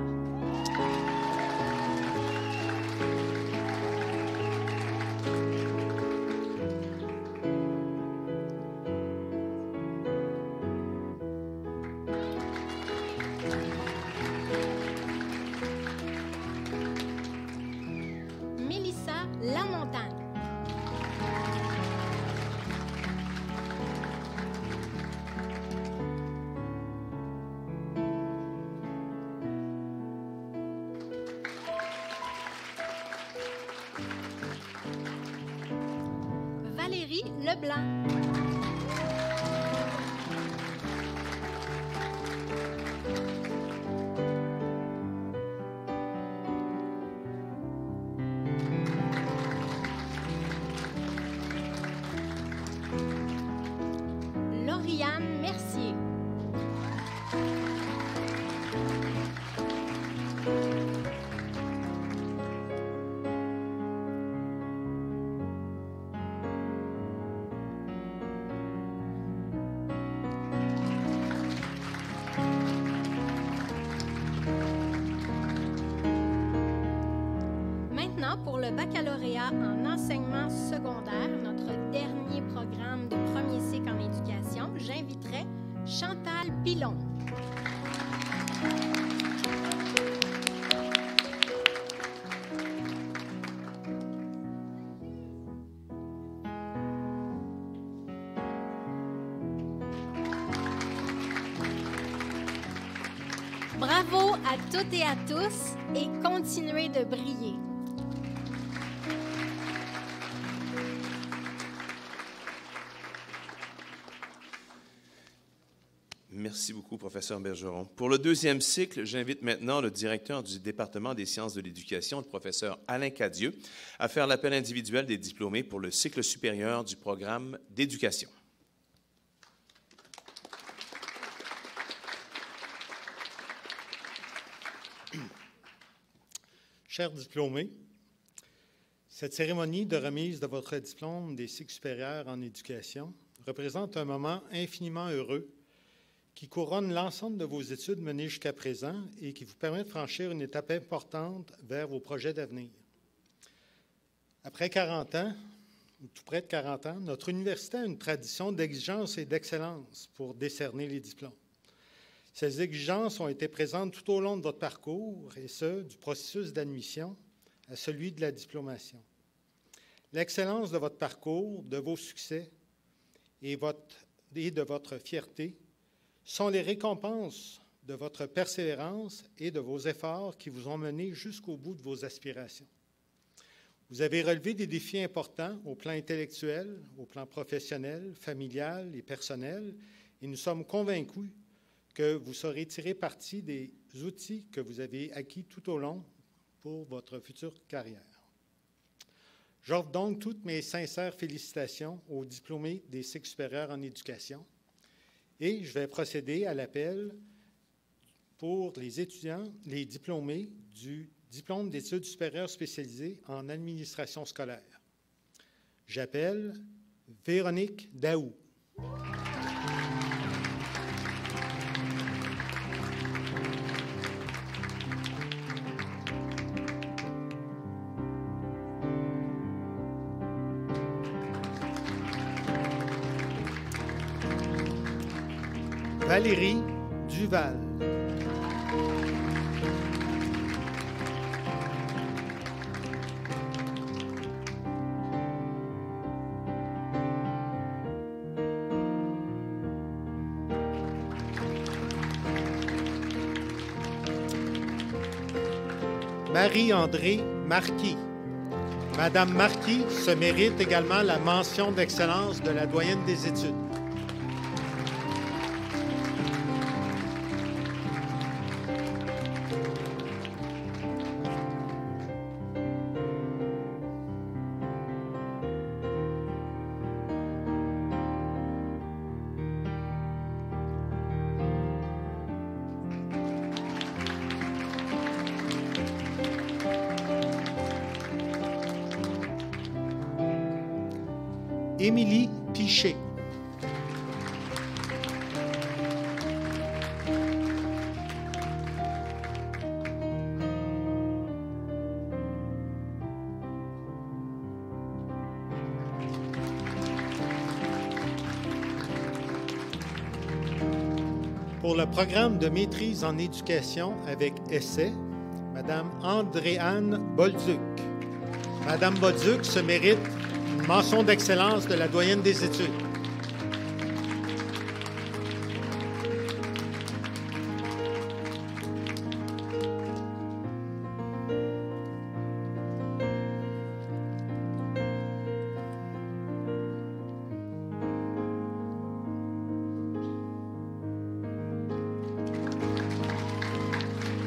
Mélissa Lamontagne. Valérie Leblanc. Lauriane Mercier. Maintenant, pour le baccalauréat en enseignement secondaire, notre dernier programme de premier cycle en éducation, j'inviterai Chantal Pilon. Bravo à toutes et à tous et continuez de briller. Merci beaucoup, professeur Bergeron. Pour le deuxième cycle, j'invite maintenant le directeur du département des sciences de l'éducation, le professeur Alain Cadieux, à faire l'appel individuel des diplômés pour le cycle supérieur du programme d'éducation. Chers diplômés, cette cérémonie de remise de votre diplôme des cycles supérieurs en éducation représente un moment infiniment heureux qui couronne l'ensemble de vos études menées jusqu'à présent et qui vous permet de franchir une étape importante vers vos projets d'avenir. Après 40 ans, ou tout près de 40 ans, notre université a une tradition d'exigence et d'excellence pour décerner les diplômes. Ces exigences ont été présentes tout au long de votre parcours, et ce, du processus d'admission à celui de la diplomation. L'excellence de votre parcours, de vos succès et de votre fierté sont les récompenses de votre persévérance et de vos efforts qui vous ont mené jusqu'au bout de vos aspirations. Vous avez relevé des défis importants au plan intellectuel, au plan professionnel, familial et personnel, et nous sommes convaincus que vous saurez tirer parti des outils que vous avez acquis tout au long pour votre future carrière. J'offre donc toutes mes sincères félicitations aux diplômés des cycles supérieurs en éducation et je vais procéder à l'appel pour les étudiants, les diplômés du diplôme d'études supérieures spécialisées en administration scolaire. J'appelle Véronique Daou. Valérie Duval. Marie-André Marquis. Madame Marquis se mérite également la mention d'excellence de la doyenne des études. Émilie Piché. Pour le programme de maîtrise en éducation avec essai, Madame Andréanne Bolduc. Madame Bolduc se mérite une mention d'excellence de la doyenne des études.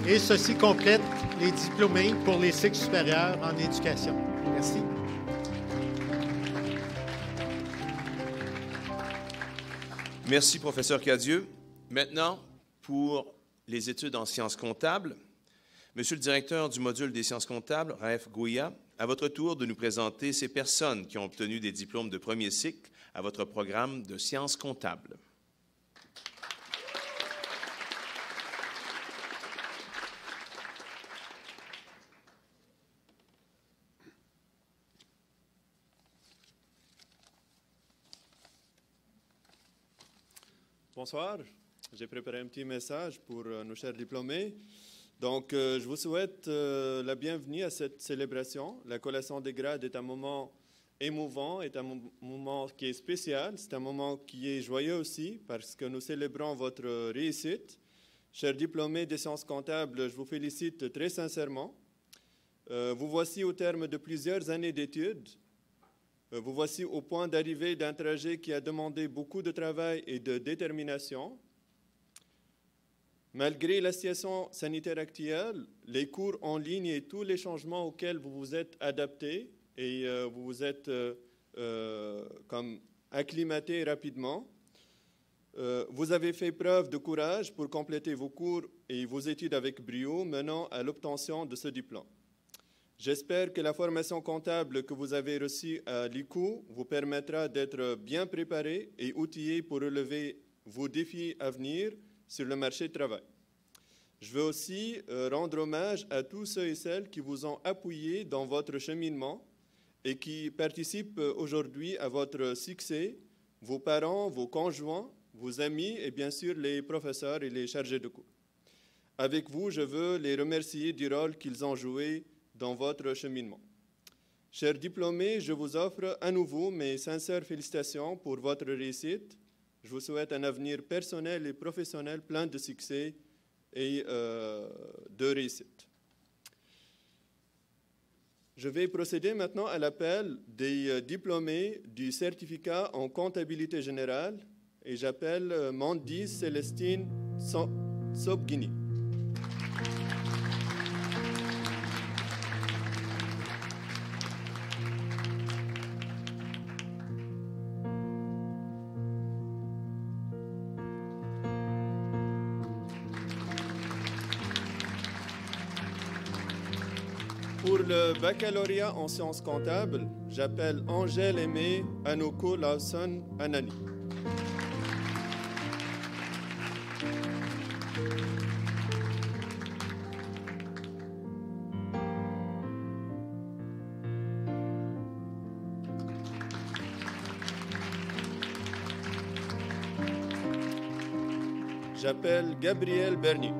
Et ceci complète les diplômés pour les cycles supérieurs en éducation. Merci. Merci, professeur Cadieux. Maintenant, pour les études en sciences comptables, Monsieur le directeur du module des sciences comptables, Raef Gouya, à votre tour de nous présenter ces personnes qui ont obtenu des diplômes de premier cycle à votre programme de sciences comptables. Bonsoir, j'ai préparé un petit message pour nos chers diplômés. Donc, je vous souhaite la bienvenue à cette célébration. La collation des grades est un moment émouvant, est un moment qui est spécial, c'est un moment qui est joyeux aussi parce que nous célébrons votre réussite. Chers diplômés des sciences comptables, je vous félicite très sincèrement. Vous voici au terme de plusieurs années d'études. Vous voici au point d'arrivée d'un trajet qui a demandé beaucoup de travail et de détermination. Malgré la situation sanitaire actuelle, les cours en ligne et tous les changements auxquels vous vous êtes adaptés et vous vous êtes comme acclimatés rapidement, vous avez fait preuve de courage pour compléter vos cours et vos études avec brio, menant à l'obtention de ce diplôme. J'espère que la formation comptable que vous avez reçue à l'ICU vous permettra d'être bien préparé et outillé pour relever vos défis à venir sur le marché du travail. Je veux aussi rendre hommage à tous ceux et celles qui vous ont appuyé dans votre cheminement et qui participent aujourd'hui à votre succès, vos parents, vos conjoints, vos amis et bien sûr les professeurs et les chargés de cours. Avec vous, je veux les remercier du rôle qu'ils ont joué dans votre cheminement. Chers diplômés, je vous offre à nouveau mes sincères félicitations pour votre réussite. Je vous souhaite un avenir personnel et professionnel plein de succès et de réussite. Je vais procéder maintenant à l'appel des diplômés du certificat en comptabilité générale et j'appelle Mandy Célestine Sobguini. Pour le baccalauréat en sciences comptables, j'appelle Angèle Aimé Anoko Lawson Anani. J'appelle Gabriel Bernier.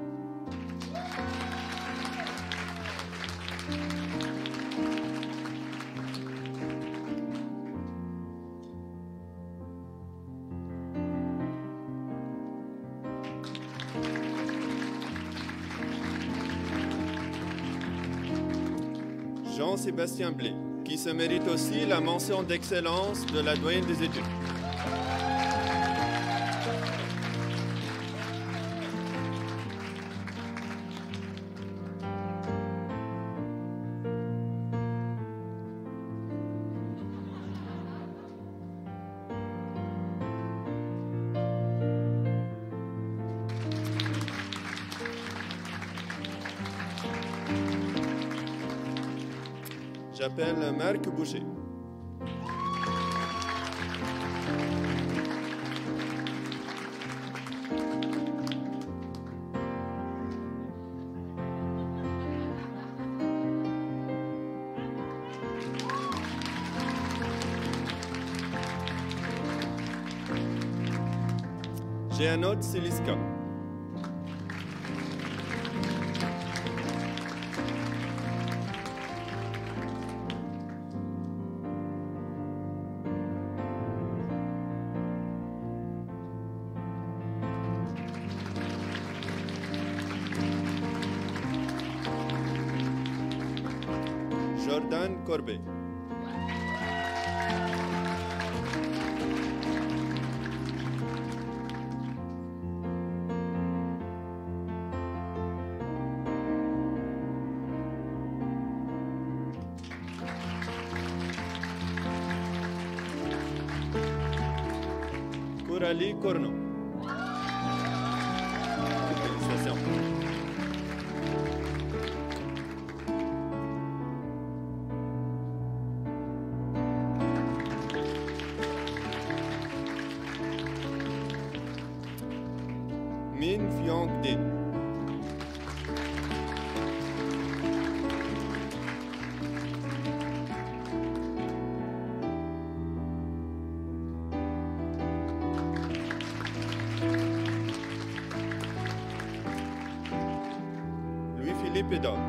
Jean-Sébastien Blé, qui se mérite aussi la mention d'excellence de la doyenne des études. J'appelle Marc Boucher. Jeannot Siliska. Jordan Corbet. Coralie Corneau. Félicitations. Min Fyong Din. Louis-Philippe Edard.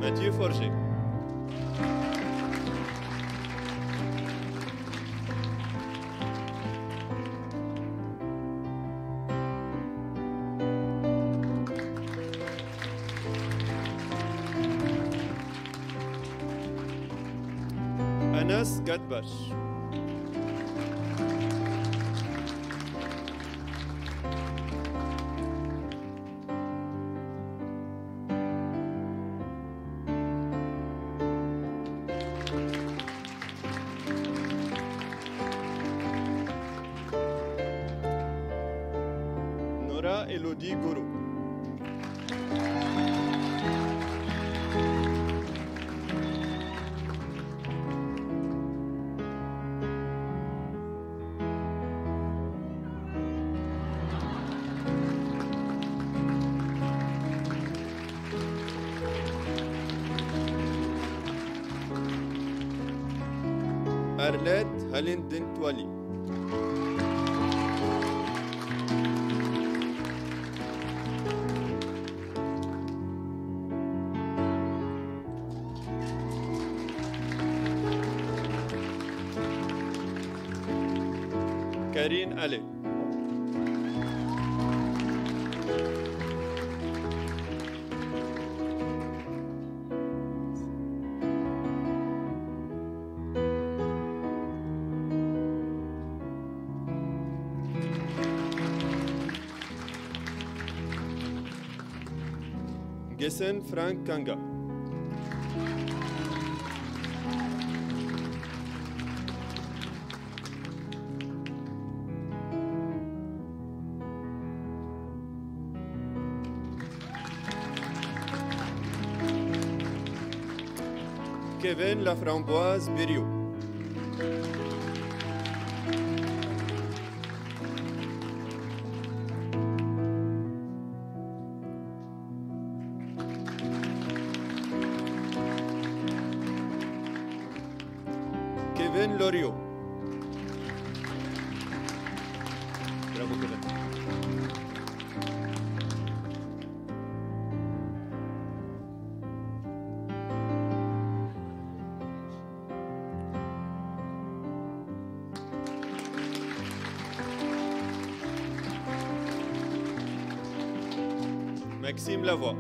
Mathieu Forger. Anas Gatbash. Nora Elodie Gourou. Arlette Halin Dintwali. Karine Allais. Gessen Frank Kanga. Kevin Laframboise Biriou. Kevin Loriot. Bravo, Kevin. Maxime Lavoie.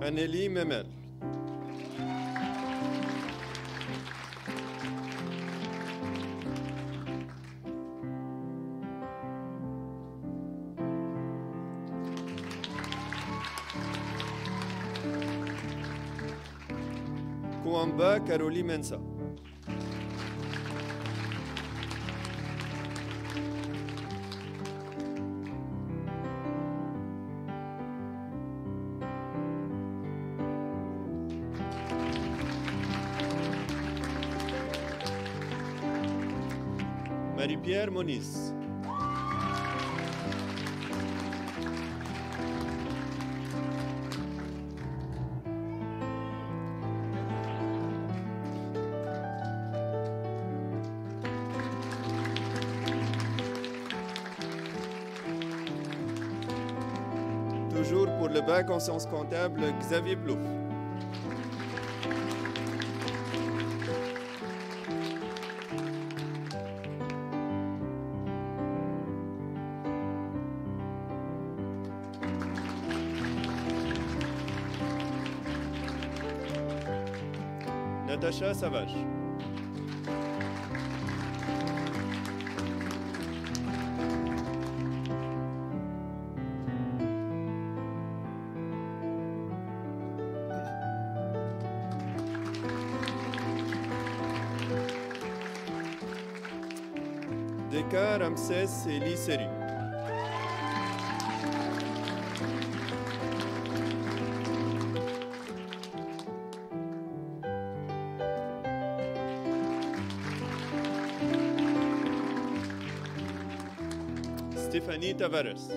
Anneli Memel. Kouamba Karoli Mensa. Marie-Pierre Moniz. Toujours pour le bac en sciences comptables, Xavier Plouf. Natacha Savage. Deka Ramsès Elie Seri. Stéphanie Tavares.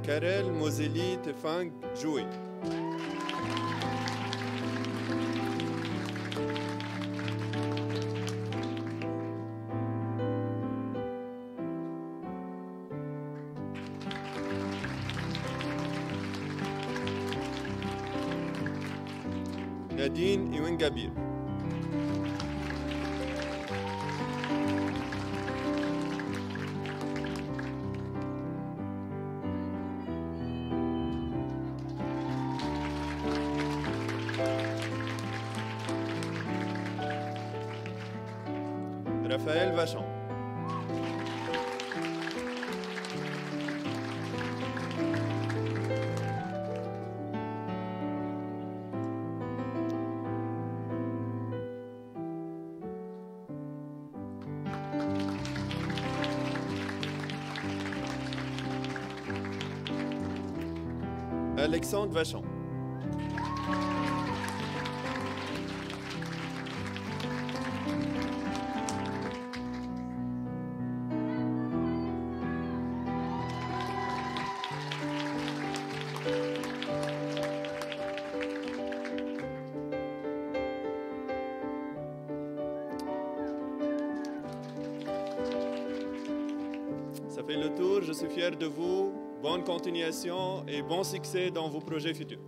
Karel Moseli Tefang Joué. Nadine Iwengabir. Raphaël Vachon. Alexandre Vachon. Ça fait le tour, je suis fier de vous. Bonne continuation et bon succès dans vos projets futurs.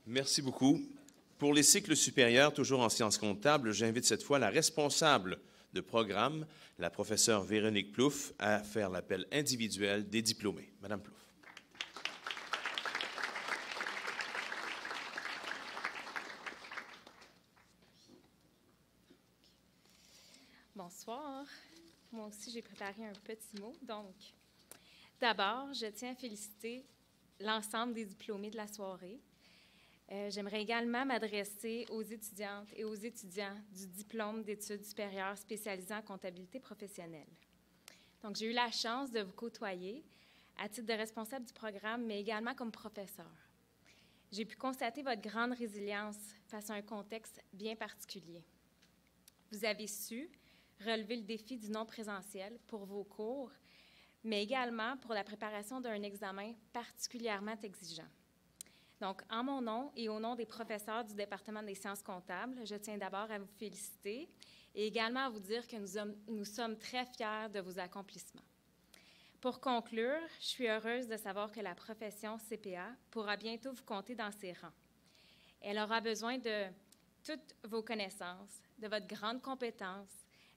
Merci beaucoup. Pour les cycles supérieurs, toujours en sciences comptables, j'invite cette fois la responsable de programme, la professeure Véronique Plouf, à faire l'appel individuel des diplômés. Madame Plouf. moi aussi, j'ai préparé un petit mot. Donc, d'abord, je tiens à féliciter l'ensemble des diplômés de la soirée. J'aimerais également m'adresser aux étudiantes et aux étudiants du diplôme d'études supérieures spécialisé en comptabilité professionnelle. Donc, j'ai eu la chance de vous côtoyer à titre de responsable du programme, mais également comme professeur. J'ai pu constater votre grande résilience face à un contexte bien particulier. Vous avez su relever le défi du non-présentiel pour vos cours, mais également pour la préparation d'un examen particulièrement exigeant. Donc, en mon nom et au nom des professeurs du département des sciences comptables, je tiens d'abord à vous féliciter et également à vous dire que nous sommes très fiers de vos accomplissements. Pour conclure, je suis heureuse de savoir que la profession CPA pourra bientôt vous compter dans ses rangs. Elle aura besoin de toutes vos connaissances, de votre grande compétence,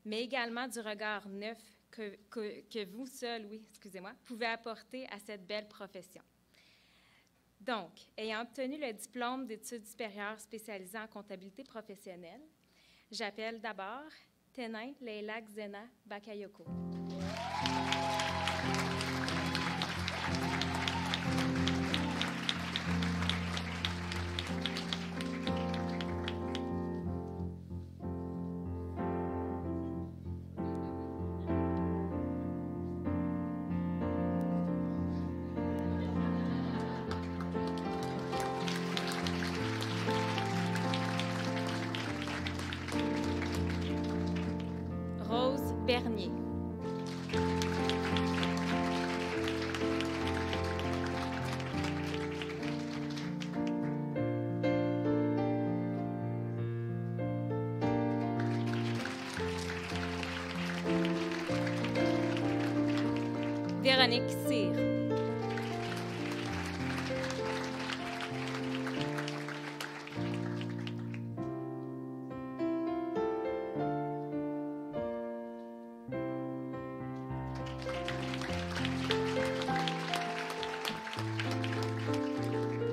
mais également du regard neuf que vous seul, pouvez apporter à cette belle profession. Donc, ayant obtenu le diplôme d'études supérieures spécialisées en comptabilité professionnelle, j'appelle d'abord Tenin Leila Xena Bakayoko. Rose Bernier. Véronique Cyr.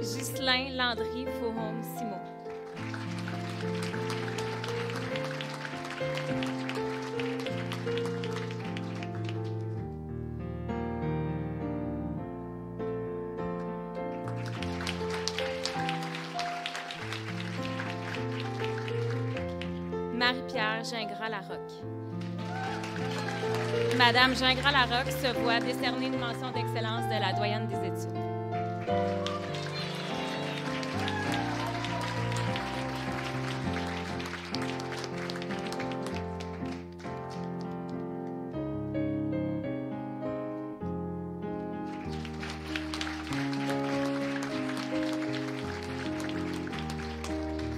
Ghislain Landry Fauhome Simon. Marie-Pierre Gingras-Larocque. Madame Gingras-Larocque se voit décerner une mention d'excellence de la doyenne des études.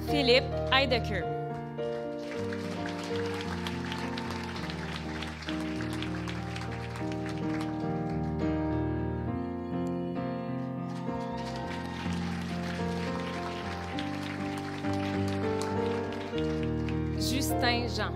Philippe Heidecker. Justin Jean.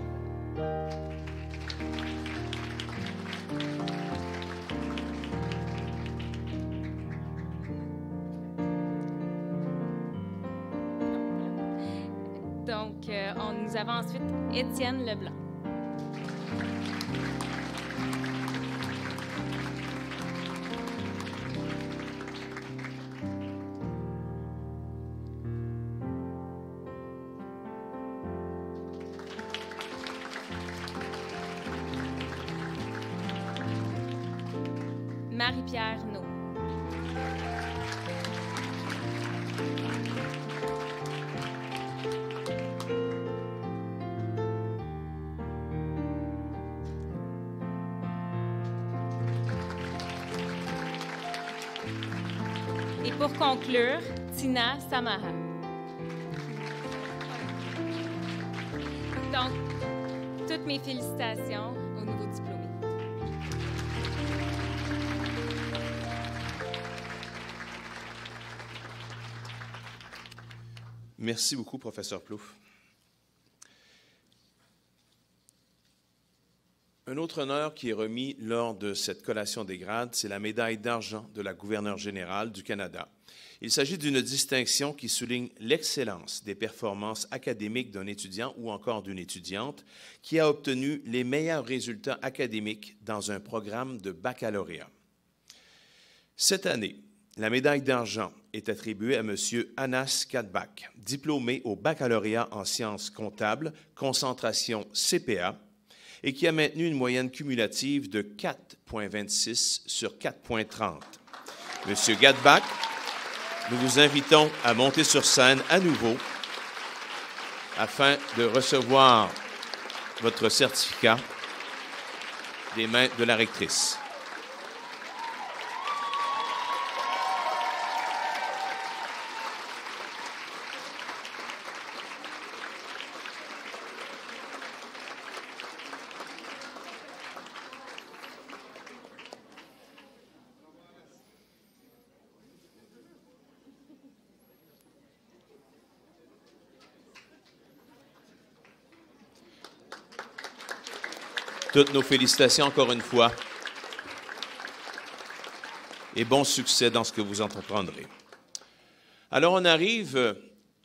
Donc, nous avons ensuite Étienne Leblanc. Marie-Pierre No. Et pour conclure, Tina Samara. Donc, toutes mes félicitations aux nouveaux diplômés. Merci beaucoup, professeur Plouffe. Un autre autre honneur qui est remis lors de cette collation des grades, c'est la médaille d'argent de la gouverneure générale du Canada. Il s'agit d'une distinction qui souligne l'excellence des performances académiques d'un étudiant ou encore d'une étudiante qui a obtenu les meilleurs résultats académiques dans un programme de baccalauréat. Cette année, la médaille d'argent est attribuée à M. Anas Kadbak, diplômé au baccalauréat en sciences comptables, concentration CPA, et qui a maintenu une moyenne cumulative de 4,26 sur 4,30. M. Kadbak, nous vous invitons à monter sur scène à nouveau afin de recevoir votre certificat des mains de la rectrice. Toutes nos félicitations encore une fois et bon succès dans ce que vous entreprendrez. Alors, on arrive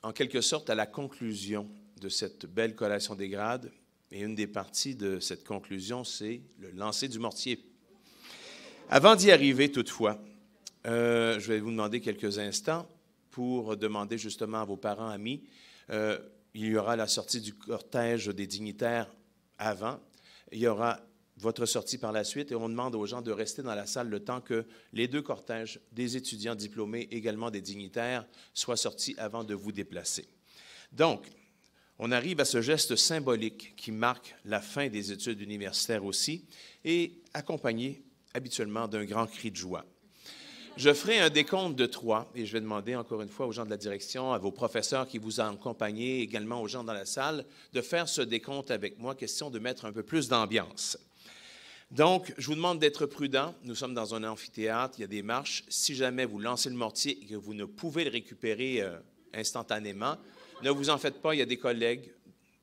en quelque sorte à la conclusion de cette belle collation des grades et une des parties de cette conclusion, c'est le lancer du mortier. Avant d'y arriver, toutefois, je vais vous demander quelques instants pour demander justement à vos parents, amis, il y aura la sortie du cortège des dignitaires avant. Il y aura votre sortie par la suite et on demande aux gens de rester dans la salle le temps que les deux cortèges des étudiants diplômés, également des dignitaires, soient sortis avant de vous déplacer. Donc, on arrive à ce geste symbolique qui marque la fin des études universitaires aussi et accompagné habituellement d'un grand cri de joie. Je ferai un décompte de 3 et je vais demander encore une fois aux gens de la direction, à vos professeurs qui vous ont accompagné, également aux gens dans la salle, de faire ce décompte avec moi, question de mettre un peu plus d'ambiance. Donc, je vous demande d'être prudent. Nous sommes dans un amphithéâtre, il y a des marches. Si jamais vous lancez le mortier et que vous ne pouvez le récupérer instantanément, ne vous en faites pas, il y a des collègues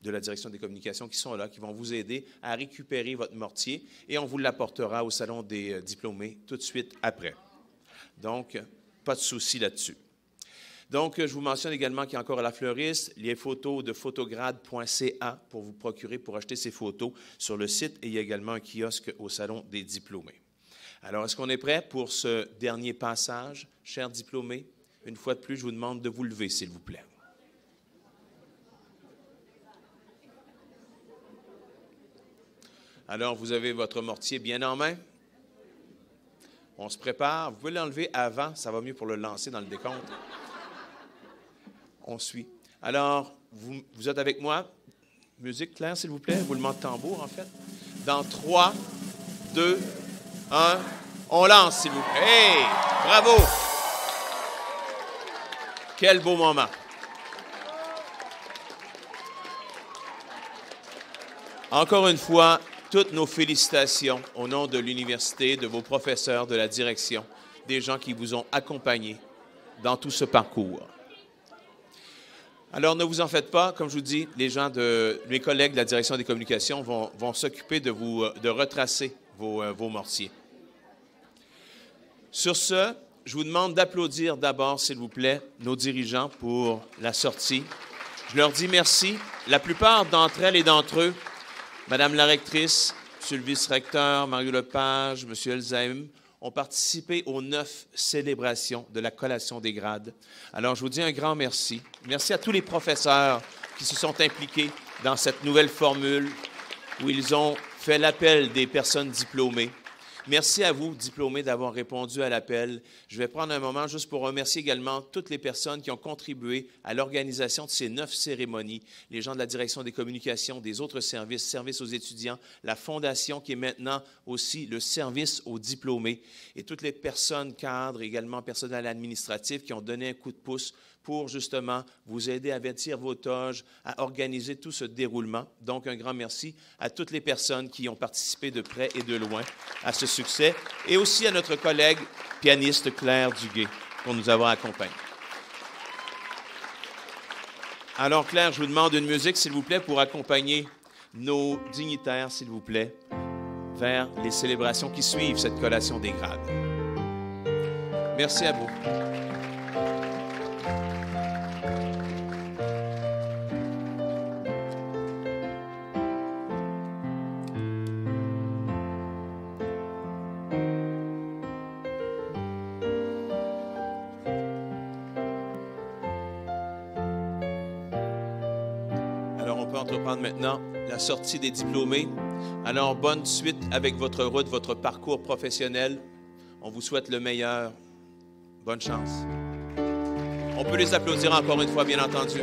de la direction des communications qui sont là, qui vont vous aider à récupérer votre mortier et on vous l'apportera au salon des diplômés tout de suite après. Donc, pas de souci là-dessus. Donc, je vous mentionne également qu'il y a encore à la fleuriste les photos de photograde.ca pour vous procurer, pour acheter ces photos sur le site et il y a également un kiosque au salon des diplômés. Alors, est-ce qu'on est prêt pour ce dernier passage, chers diplômés? Une fois de plus, je vous demande de vous lever, s'il vous plaît. Alors, vous avez votre mortier bien en main? On se prépare. Vous pouvez l'enlever avant, ça va mieux pour le lancer dans le décompte. On suit. Alors, vous êtes avec moi. Musique claire, s'il vous plaît. Roulement de tambour, en fait. Dans 3, 2, 1, on lance, s'il vous plaît. Hey! Bravo! Quel beau moment. Encore une fois, toutes nos félicitations au nom de l'université, de vos professeurs, de la direction, des gens qui vous ont accompagnés dans tout ce parcours. Alors, ne vous en faites pas. Comme je vous dis, mes collègues de la direction des communications vont s'occuper de retracer vos mortiers. Sur ce, je vous demande d'applaudir d'abord, s'il vous plaît, nos dirigeants pour la sortie. Je leur dis merci. La plupart d'entre elles et d'entre eux, Madame la rectrice, Monsieur le vice-recteur, Mario Lepage, Monsieur Elzaïm, ont participé aux 9 célébrations de la collation des grades. Alors, je vous dis un grand merci. Merci à tous les professeurs qui se sont impliqués dans cette nouvelle formule où ils ont fait l'appel des personnes diplômées. Merci à vous, diplômés, d'avoir répondu à l'appel. Je vais prendre un moment juste pour remercier également toutes les personnes qui ont contribué à l'organisation de ces 9 cérémonies, les gens de la direction des communications, des autres services aux étudiants, la Fondation qui est maintenant aussi le service aux diplômés et toutes les personnes cadres, également personnel administratif qui ont donné un coup de pouce pour justement vous aider à vêtir vos toges, à organiser tout ce déroulement. Donc, un grand merci à toutes les personnes qui ont participé de près et de loin à ce succès et aussi à notre collègue pianiste Claire Duguay pour nous avoir accompagnés. Alors, Claire, je vous demande une musique, s'il vous plaît, pour accompagner nos dignitaires, s'il vous plaît. vers les célébrations qui suivent cette collation des grades. Merci à vous. Alors, on peut entreprendre maintenant la sortie des diplômés. Alors, bonne suite avec votre route, votre parcours professionnel. On vous souhaite le meilleur. Bonne chance. On peut les applaudir encore une fois, bien entendu.